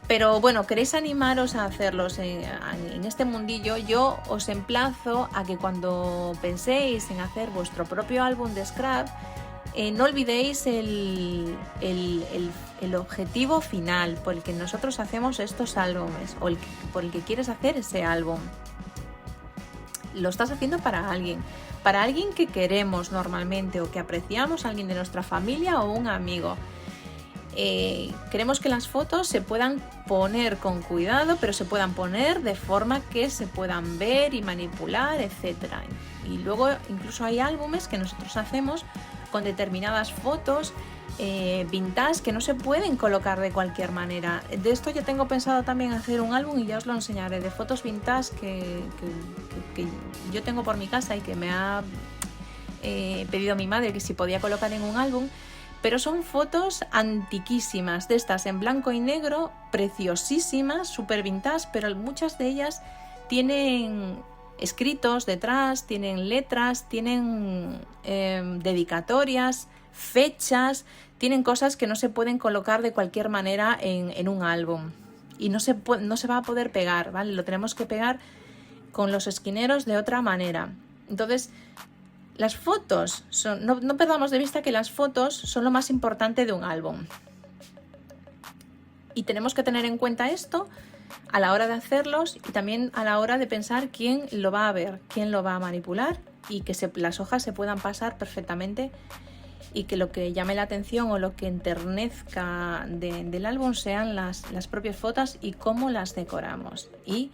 Pero bueno, queréis animaros a hacerlos en este mundillo, yo os emplazo a que cuando penséis en hacer vuestro propio álbum de scrap, no olvidéis el objetivo final por el que nosotros hacemos estos álbumes o por el que quieres hacer ese álbum. Lo estás haciendo para alguien que queremos normalmente o que apreciamos, alguien de nuestra familia o un amigo. Queremos que las fotos se puedan poner con cuidado, pero se puedan poner de forma que se puedan ver y manipular, etc. Y luego incluso hay álbumes que nosotros hacemos con determinadas fotos vintage que no se pueden colocar de cualquier manera. De esto yo tengo pensado también hacer un álbum y ya os lo enseñaré, de fotos vintage que yo tengo por mi casa y que me ha pedido mi madre que si podía colocar en un álbum, pero son fotos antiquísimas, de estas en blanco y negro, preciosísimas, súper vintage, pero muchas de ellas tienen escritos detrás, tienen letras, tienen dedicatorias, fechas, tienen cosas que no se pueden colocar de cualquier manera en un álbum y no se va a poder pegar, ¿vale? Lo tenemos que pegar con los esquineros de otra manera. Entonces, las fotos no perdamos de vista que las fotos son lo más importante de un álbum y tenemos que tener en cuenta esto a la hora de hacerlos y también a la hora de pensar quién lo va a ver, quién lo va a manipular y que las hojas se puedan pasar perfectamente y que lo que llame la atención o lo que enternezca del álbum sean las propias fotos y cómo las decoramos. Y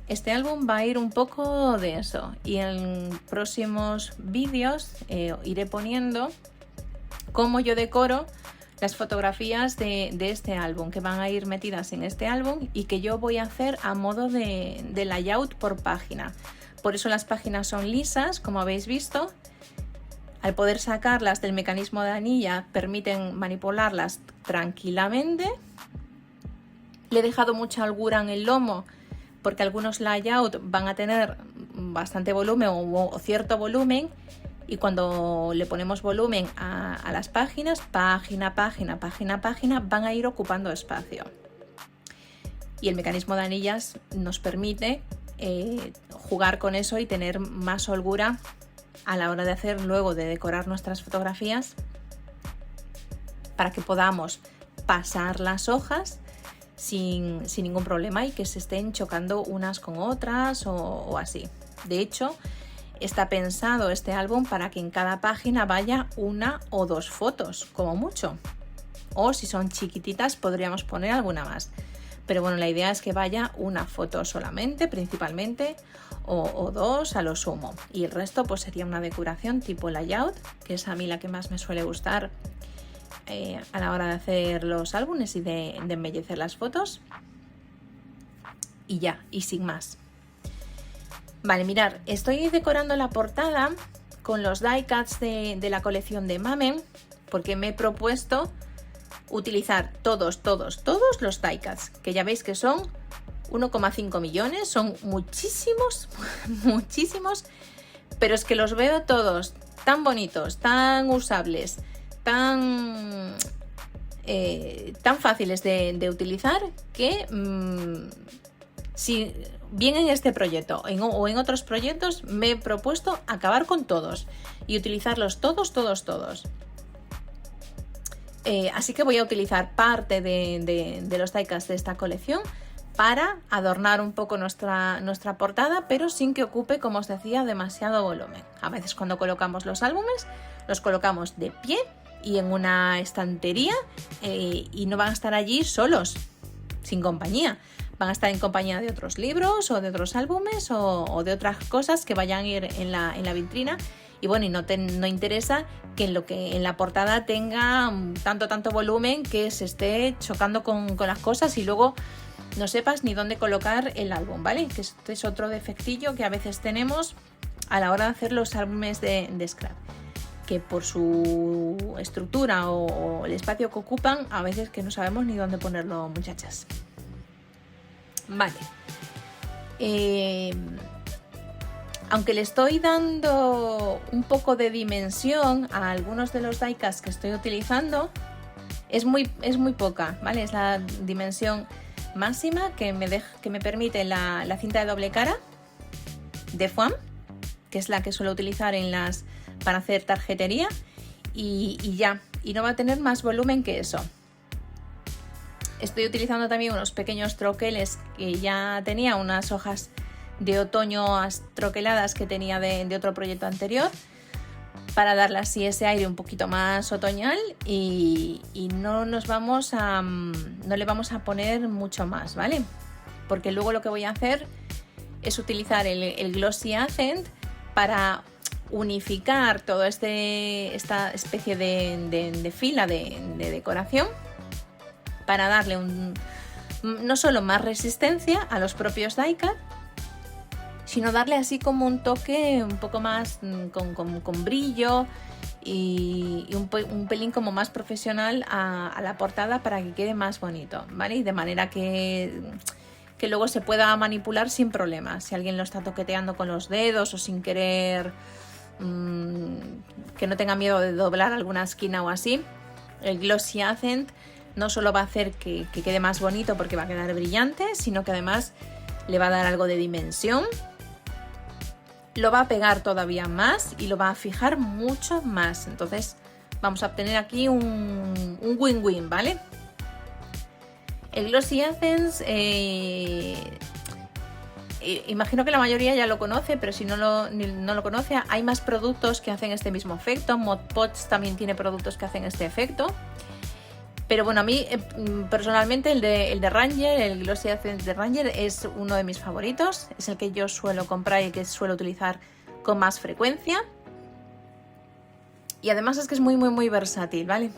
este álbum va a ir un poco de eso y en próximos vídeos iré poniendo cómo yo decoro las fotografías de este álbum que van a ir metidas en este álbum y que yo voy a hacer a modo de layout por página. Por eso las páginas son lisas, como habéis visto. Al poder sacarlas del mecanismo de anilla permiten manipularlas tranquilamente. Le he dejado mucha holgura en el lomo porque algunos layouts van a tener bastante volumen o cierto volumen. Y cuando le ponemos volumen a las páginas, página, van a ir ocupando espacio. Y el mecanismo de anillas nos permite jugar con eso y tener más holgura a la hora de hacer luego de decorar nuestras fotografías para que podamos pasar las hojas sin ningún problema y que se estén chocando unas con otras o así. De hecho, está pensado este álbum para que en cada página vaya 1 o 2 fotos, como mucho. O si son chiquititas podríamos poner alguna más. Pero bueno, la idea es que vaya 1 foto solamente, principalmente, o 2 a lo sumo. Y el resto pues sería una decoración tipo layout, que es a mí la que más me suele gustar a la hora de hacer los álbumes y de embellecer las fotos. Y ya, y sin más. Vale, mirad, estoy decorando la portada con los die cuts de la colección de Mamen, porque me he propuesto utilizar todos los die cuts, que ya veis que son 1,5 millones, son muchísimos, muchísimos, pero es que los veo todos tan bonitos, tan usables, tan fáciles de utilizar que si bien en este proyecto o en otros proyectos me he propuesto acabar con todos y utilizarlos todos. Así que voy a utilizar parte de los die cuts de esta colección para adornar un poco nuestra portada, pero sin que ocupe, como os decía, demasiado volumen. A veces cuando colocamos los álbumes los colocamos de pie y en una estantería y no van a estar allí solos, sin compañía. Van a estar en compañía de otros libros o de otros álbumes o de otras cosas que vayan a ir en la vitrina. Y bueno, y no interesa que en la portada tenga tanto volumen que se esté chocando con las cosas y luego no sepas ni dónde colocar el álbum, ¿vale? Que este es otro defectillo que a veces tenemos a la hora de hacer los álbumes de scrap, que por su estructura o el espacio que ocupan, a veces que no sabemos ni dónde ponerlo, muchachas. Vale. Aunque le estoy dando un poco de dimensión a algunos de los die cuts que estoy utilizando, es muy poca, ¿vale? Es la dimensión máxima que me permite la cinta de doble cara de foam, que es la que suelo utilizar para hacer tarjetería, y ya, y no va a tener más volumen que eso. Estoy utilizando también unos pequeños troqueles que ya tenía, unas hojas de otoño troqueladas que tenía de otro proyecto anterior, para darle así ese aire un poquito más otoñal y no le vamos a poner mucho más, ¿vale? Porque luego lo que voy a hacer es utilizar el Glossy Accent para unificar toda esta especie de fila de decoración, para darle no solo más resistencia a los propios die cut, sino darle así como un toque un poco más con brillo y un pelín como más profesional a la portada, para que quede más bonito, ¿vale? Y de manera que luego se pueda manipular sin problema. Si alguien lo está toqueteando con los dedos o sin querer, que no tenga miedo de doblar alguna esquina o así, el Glossy Accent no solo va a hacer que quede más bonito porque va a quedar brillante, sino que además le va a dar algo de dimensión, lo va a pegar todavía más y lo va a fijar mucho más. Entonces vamos a obtener aquí un win-win, ¿vale? El Glossy Accent, imagino que la mayoría ya lo conoce, pero si no lo conoce, hay más productos que hacen este mismo efecto. Mod Podge también tiene productos que hacen este efecto. Pero bueno, a mí personalmente el de Ranger, el Glossy Accent de Ranger, es uno de mis favoritos. Es el que yo suelo comprar y que suelo utilizar con más frecuencia. Y además es que es muy versátil, ¿vale?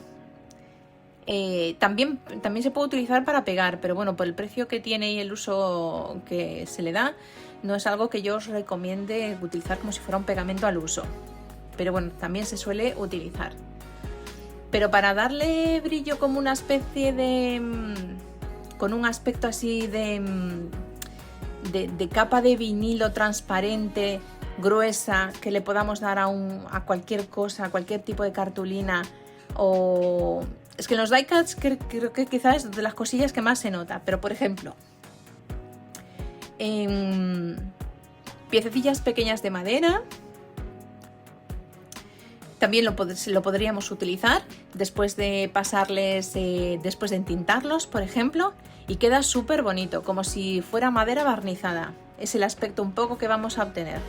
También se puede utilizar para pegar, pero bueno, por el precio que tiene y el uso que se le da, no es algo que yo os recomiende utilizar como si fuera un pegamento al uso. Pero bueno, también se suele utilizar. Pero para darle brillo como una especie con un aspecto así de capa de vinilo transparente, gruesa, que le podamos dar a cualquier cosa, a cualquier tipo de cartulina. O es que en los die cuts creo que quizás es de las cosillas que más se nota. Pero por ejemplo, piececillas pequeñas de madera. También lo podríamos utilizar después de pasarles, después de entintarlos, por ejemplo, y queda súper bonito, como si fuera madera barnizada. Es el aspecto un poco que vamos a obtener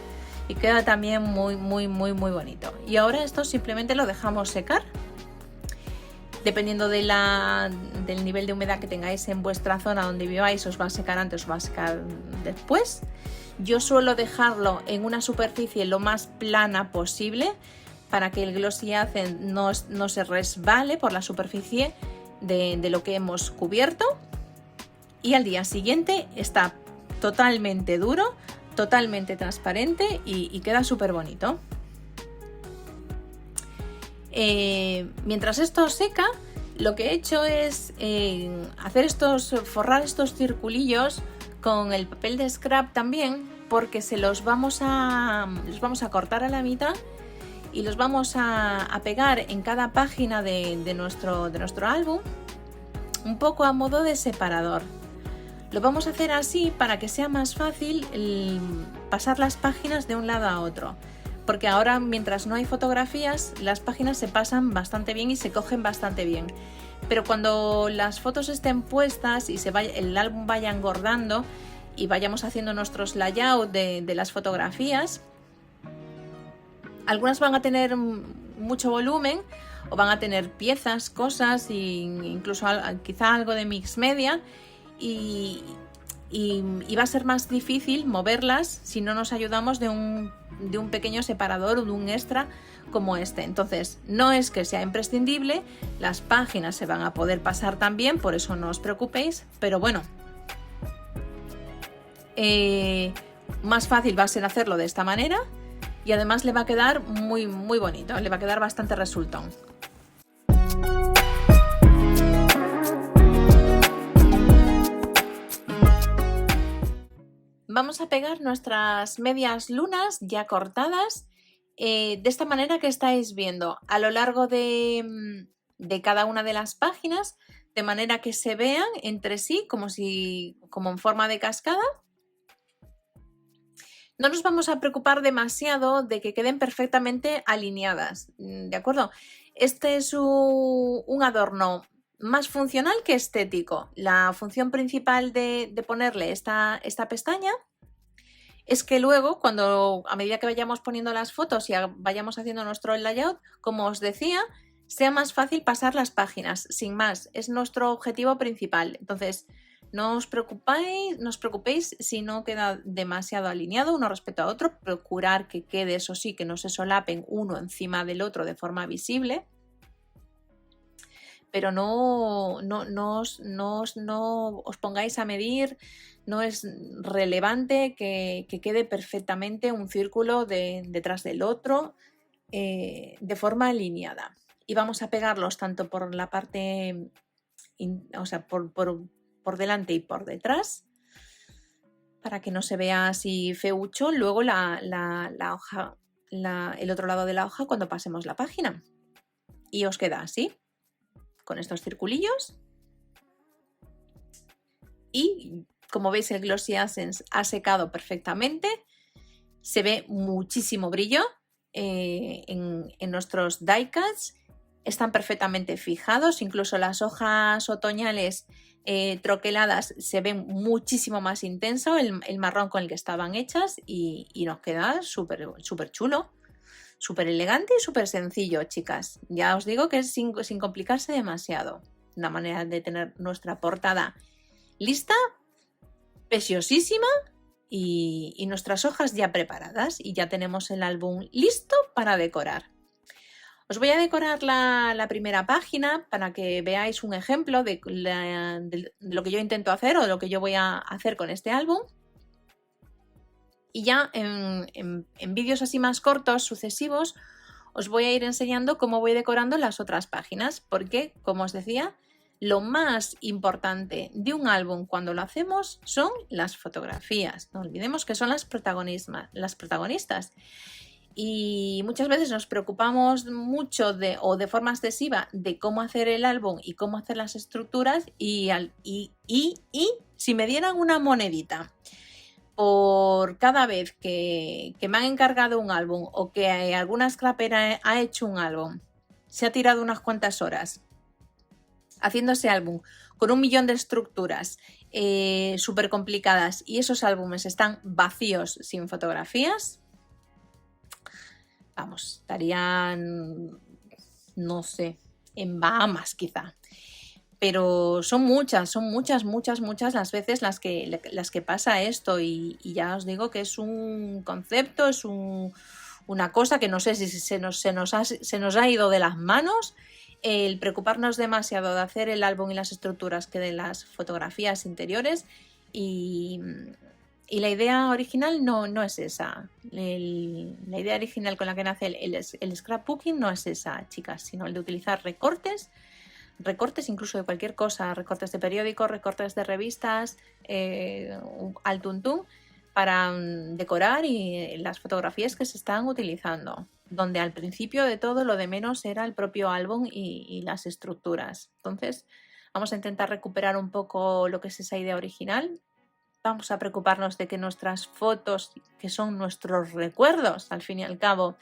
y queda también muy bonito. Y ahora esto simplemente lo dejamos secar. Dependiendo del nivel de humedad que tengáis en vuestra zona donde viváis, os va a secar antes, os va a secar después. Yo suelo dejarlo en una superficie lo más plana posible para que el Glossy Accent no se resbale por la superficie de lo que hemos cubierto. Y al día siguiente está totalmente duro, totalmente transparente y queda súper bonito. Mientras esto seca, lo que he hecho es forrar estos circulillos con el papel de scrap también, porque los vamos a cortar a la mitad y los vamos a pegar en cada página de nuestro álbum, un poco a modo de separador. Lo vamos a hacer así para que sea más fácil pasar las páginas de un lado a otro. Porque ahora, mientras no hay fotografías, las páginas se pasan bastante bien y se cogen bastante bien. Pero cuando las fotos estén puestas y el álbum vaya engordando y vayamos haciendo nuestros layouts de las fotografías, algunas van a tener mucho volumen o van a tener piezas, cosas e incluso quizá algo de mix media y va a ser más difícil moverlas si no nos ayudamos de un pequeño separador o de un extra como este. Entonces, no es que sea imprescindible, las páginas se van a poder pasar también, por eso no os preocupéis, pero bueno, más fácil va a ser hacerlo de esta manera y además le va a quedar muy bonito, le va a quedar bastante resultón. Vamos a pegar nuestras medias lunas ya cortadas de esta manera que estáis viendo a lo largo de cada una de las páginas, de manera que se vean entre sí como en forma de cascada. No nos vamos a preocupar demasiado de que queden perfectamente alineadas, ¿de acuerdo? Este es un adorno más funcional que estético. La función principal de ponerle esta pestaña es que luego, a medida que vayamos poniendo las fotos y vayamos haciendo nuestro layout, como os decía, sea más fácil pasar las páginas, sin más. Es nuestro objetivo principal. Entonces, no os preocupéis si no queda demasiado alineado uno respecto a otro. Procurar que quede, eso sí, que no se solapen uno encima del otro de forma visible. Pero no os pongáis a medir, no es relevante que quede perfectamente un círculo detrás del otro de forma alineada. Y vamos a pegarlos tanto por la parte, por delante y por detrás, para que no se vea así feucho luego la hoja, el otro lado de la hoja cuando pasemos la página. Y os queda así, con estos circulillos. Y como veis, el Glossy Accent ha secado perfectamente, se ve muchísimo brillo en nuestros die cuts, están perfectamente fijados, incluso las hojas otoñales troqueladas se ven muchísimo más intenso el marrón con el que estaban hechas y nos queda súper chulo, súper elegante y súper sencillo, chicas. Ya os digo que es sin complicarse demasiado. Una manera de tener nuestra portada lista, preciosísima y nuestras hojas ya preparadas y ya tenemos el álbum listo para decorar. Os voy a decorar la primera página para que veáis un ejemplo de lo que yo intento hacer o de lo que yo voy a hacer con este álbum. Y ya en vídeos así más cortos, sucesivos, os voy a ir enseñando cómo voy decorando las otras páginas, porque, como os decía, lo más importante de un álbum cuando lo hacemos son las fotografías. No olvidemos que son las protagonistas. Y muchas veces nos preocupamos mucho o de forma excesiva de cómo hacer el álbum y cómo hacer las estructuras y si me dieran una monedita por cada vez que me han encargado un álbum o que alguna scrapera ha hecho un álbum, se ha tirado unas cuantas horas haciendo ese álbum con 1.000.000 de estructuras súper complicadas y esos álbumes están vacíos sin fotografías, vamos, estarían, no sé, en Bahamas quizá. Pero son muchas las veces las que pasa esto y ya os digo que es un concepto, es una cosa que no sé si se nos ha ido de las manos el preocuparnos demasiado de hacer el álbum y las estructuras que de las fotografías interiores y la idea original no es esa. La idea original con la que nace el scrapbooking no es esa, chicas, sino el de utilizar recortes incluso de cualquier cosa, recortes de periódicos, recortes de revistas, al tuntún, para decorar y las fotografías que se están utilizando, donde al principio de todo lo de menos era el propio álbum y las estructuras. Entonces vamos a intentar recuperar un poco lo que es esa idea original. Vamos a preocuparnos de que nuestras fotos, que son nuestros recuerdos, al fin y al cabo,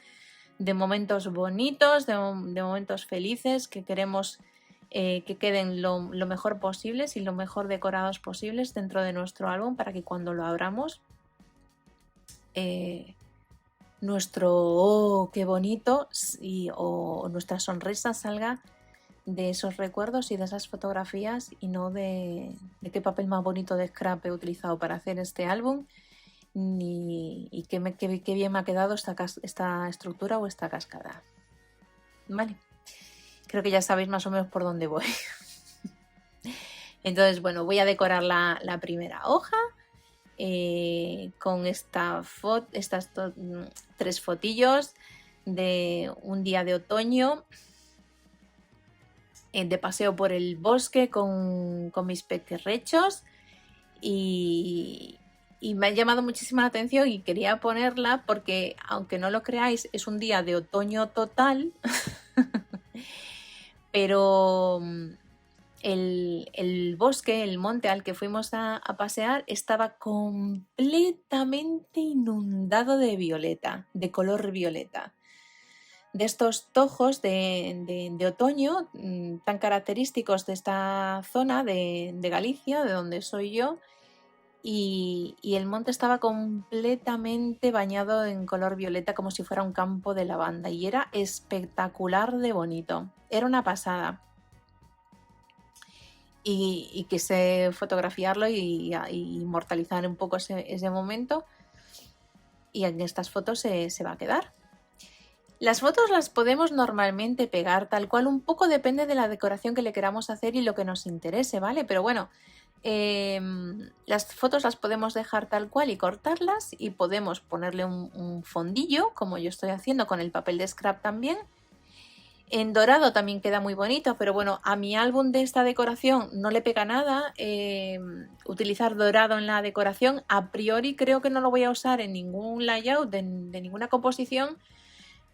de momentos bonitos, de momentos felices, que queremos que queden lo mejor posibles y lo mejor decorados posibles dentro de nuestro álbum para que cuando lo abramos nuestro oh, qué bonito o nuestra sonrisa salga de esos recuerdos y de esas fotografías y no de qué papel más bonito de scrap he utilizado para hacer este álbum y qué bien me ha quedado esta estructura o esta cascada. Vale. Creo que ya sabéis más o menos por dónde voy. Entonces, bueno, voy a decorar la primera hoja con estas 3 fotillos de un día de otoño, de paseo por el bosque con mis pequerrechos y me ha llamado muchísima la atención y quería ponerla porque, aunque no lo creáis, es un día de otoño total. Pero el bosque, el monte al que fuimos a pasear estaba completamente inundado de violeta, de color violeta. De estos tojos de otoño tan característicos de esta zona de Galicia, de donde soy yo, y el monte estaba completamente bañado en color violeta como si fuera un campo de lavanda y era espectacular de bonito, era una pasada. Y quise fotografiarlo y inmortalizar un poco ese momento y en estas fotos se va a quedar. Las fotos las podemos normalmente pegar tal cual, un poco depende de la decoración que le queramos hacer y lo que nos interese, ¿vale? Pero bueno, las fotos las podemos dejar tal cual y cortarlas y podemos ponerle un fondillo, como yo estoy haciendo con el papel de scrap también. En dorado también queda muy bonito, pero bueno, a mi álbum de esta decoración no le pega nada utilizar dorado en la decoración. A priori creo que no lo voy a usar en ningún layout, de ninguna composición,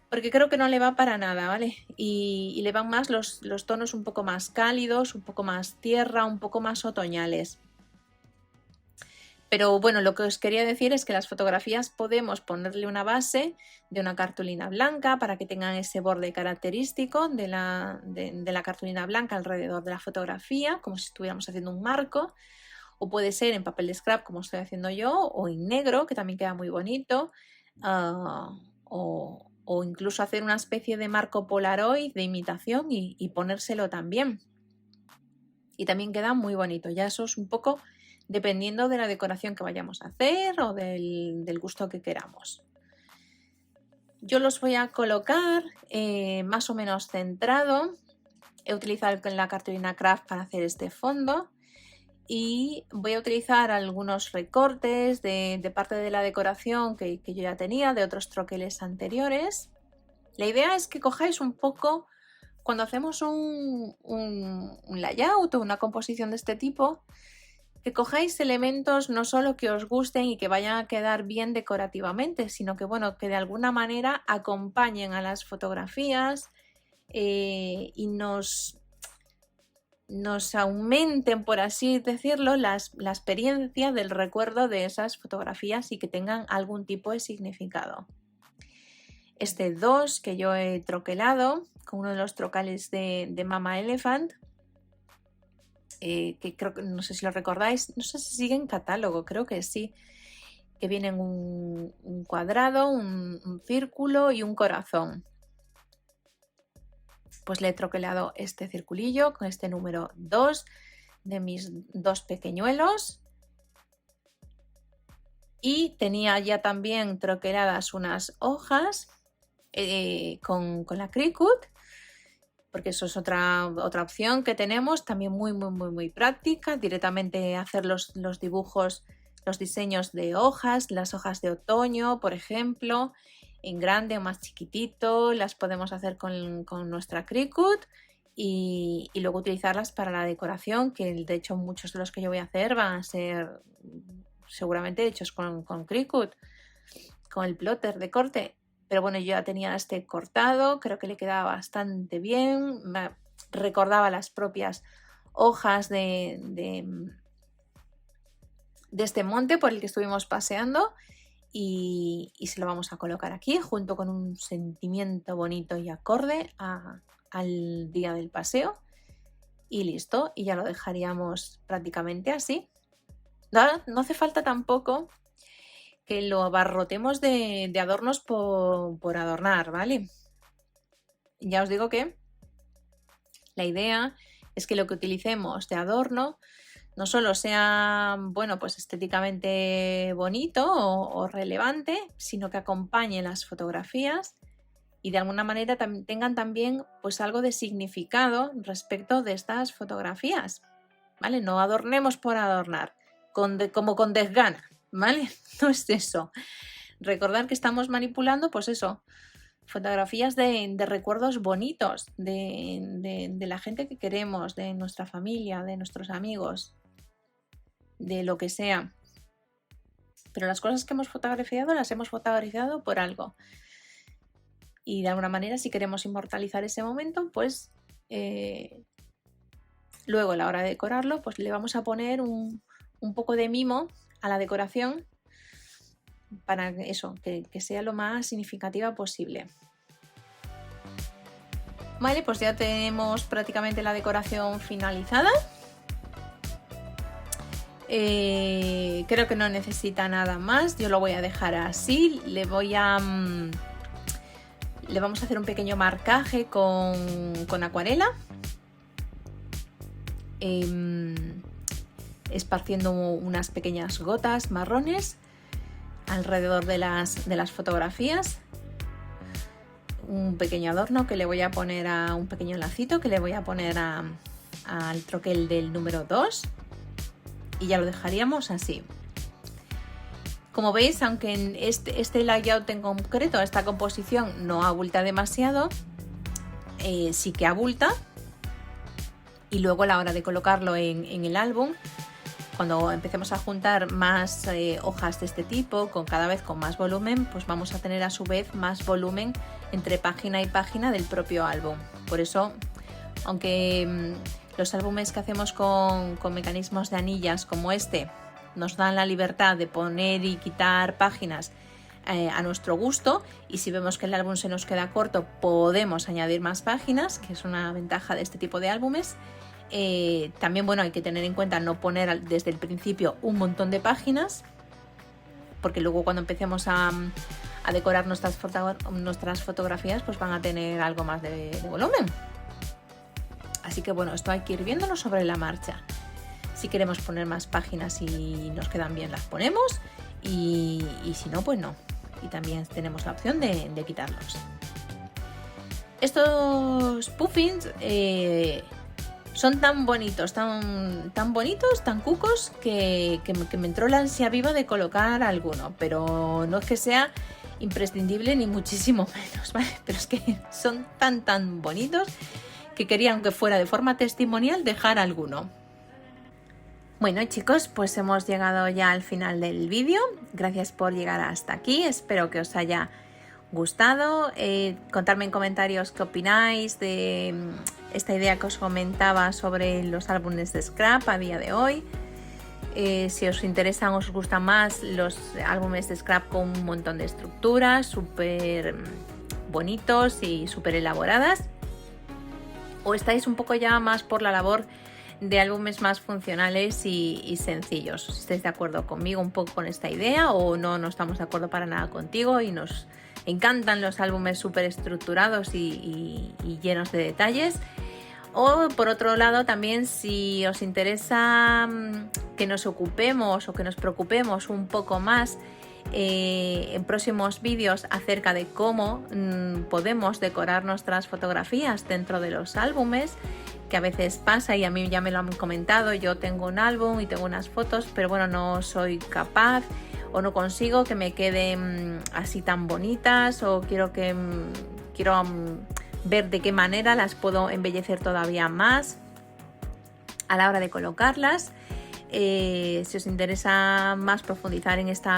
porque creo que no le va para nada, ¿vale? Y le van más los tonos un poco más cálidos, un poco más tierra, un poco más otoñales. Pero bueno, lo que os quería decir es que las fotografías podemos ponerle una base de una cartulina blanca para que tengan ese borde característico de la cartulina blanca alrededor de la fotografía, como si estuviéramos haciendo un marco. O puede ser en papel de scrap, como estoy haciendo yo, o en negro, que también queda muy bonito. O incluso hacer una especie de marco Polaroid de imitación y ponérselo también. Y también queda muy bonito. Ya eso es un poco dependiendo de la decoración que vayamos a hacer o del gusto que queramos. Yo los voy a colocar más o menos centrado. He utilizado la cartulina craft para hacer este fondo y voy a utilizar algunos recortes de parte de la decoración que yo ya tenía, de otros troqueles anteriores. La idea es que cojáis un poco, cuando hacemos un layout o una composición de este tipo, que cojáis elementos no solo que os gusten y que vayan a quedar bien decorativamente, sino que, bueno, que de alguna manera acompañen a las fotografías y nos nos aumenten, por así decirlo, la experiencia del recuerdo de esas fotografías y que tengan algún tipo de significado. Este 2 que yo he troquelado con uno de los trocales de Mama Elephant, que creo que, no sé si lo recordáis, no sé si sigue en catálogo, creo que sí, que vienen un cuadrado, un círculo y un corazón. Pues le he troquelado este circulillo con este número 2 de mis 2 pequeñuelos. Y tenía ya también troqueladas unas hojas con la Cricut, porque eso es otra opción que tenemos, también muy práctica, directamente hacer los dibujos, los diseños de hojas, las hojas de otoño, por ejemplo, en grande o más chiquitito, las podemos hacer con nuestra Cricut y luego utilizarlas para la decoración, que de hecho muchos de los que yo voy a hacer van a ser seguramente hechos con Cricut, con el plotter de corte. Pero bueno, yo ya tenía este cortado, creo que le quedaba bastante bien, me recordaba las propias hojas de este monte por el que estuvimos paseando y se lo vamos a colocar aquí junto con un sentimiento bonito y acorde al día del paseo y listo, y ya lo dejaríamos prácticamente así. No hace falta tampoco que lo abarrotemos de adornos por adornar, ¿vale? Ya os digo que la idea es que lo que utilicemos de adorno no solo sea, bueno, pues estéticamente bonito o relevante, sino que acompañe las fotografías y de alguna manera tengan también pues algo de significado respecto de estas fotografías, ¿vale? No adornemos por adornar, como con desgana, ¿vale? No es eso. Recordar que estamos manipulando, pues eso, fotografías de recuerdos bonitos, de la gente que queremos, de nuestra familia, de nuestros amigos, de lo que sea. Pero las cosas que hemos fotografiado las hemos fotografiado por algo. Y de alguna manera, si queremos inmortalizar ese momento, pues luego a la hora de decorarlo, pues le vamos a poner un poco de mimo a la decoración para eso, que sea lo más significativa posible. Vale, pues ya tenemos prácticamente la decoración finalizada. Creo que no necesita nada más, yo lo voy a dejar así. Le vamos a hacer un pequeño marcaje con acuarela, esparciendo unas pequeñas gotas marrones alrededor de las fotografías. Un pequeño adorno que le voy a poner un pequeño lacito que le voy a poner al troquel del número 2 y ya lo dejaríamos así. Como veis, aunque en este layout en concreto, esta composición no abulta demasiado, sí que abulta, y luego a la hora de colocarlo en el álbum, cuando empecemos a juntar más hojas de este tipo, cada vez con más volumen, pues vamos a tener a su vez más volumen entre página y página del propio álbum. Por eso, aunque los álbumes que hacemos con mecanismos de anillas como este nos dan la libertad de poner y quitar páginas a nuestro gusto, y si vemos que el álbum se nos queda corto podemos añadir más páginas, que es una ventaja de este tipo de álbumes. También, bueno, hay que tener en cuenta no poner desde el principio un montón de páginas, porque luego cuando empecemos a decorar nuestras fotografías pues van a tener algo más de volumen. Así que bueno, esto hay que ir viéndolo sobre la marcha. Si queremos poner más páginas y nos quedan bien, las ponemos, y si no, pues no. Y también tenemos la opción de quitarlos. Estos puffins son tan bonitos, tan bonitos, tan cucos, que me entró la ansia viva de colocar alguno, pero no es que sea imprescindible ni muchísimo menos, ¿vale? Pero es que son tan bonitos que quería, aunque fuera de forma testimonial, dejar alguno. Bueno, chicos, pues hemos llegado ya al final del vídeo. Gracias por llegar hasta aquí, espero que os haya gustado. Contadme en comentarios qué opináis de esta idea que os comentaba sobre los álbumes de scrap a día de hoy. Si os interesan, os gustan más los álbumes de scrap con un montón de estructuras súper bonitos y súper elaboradas, o estáis un poco ya más por la labor de álbumes más funcionales y sencillos. Si estáis de acuerdo conmigo un poco con esta idea o no estamos de acuerdo para nada contigo y nos encantan los álbumes súper estructurados y llenos de detalles. O por otro lado también, si os interesa que nos ocupemos o que nos preocupemos un poco más en próximos vídeos acerca de cómo podemos decorar nuestras fotografías dentro de los álbumes, que a veces pasa y a mí ya me lo han comentado, yo tengo un álbum y tengo unas fotos, pero bueno, no soy capaz o no consigo que me queden así tan bonitas, o quiero ver de qué manera las puedo embellecer todavía más a la hora de colocarlas. Si os interesa más profundizar en esta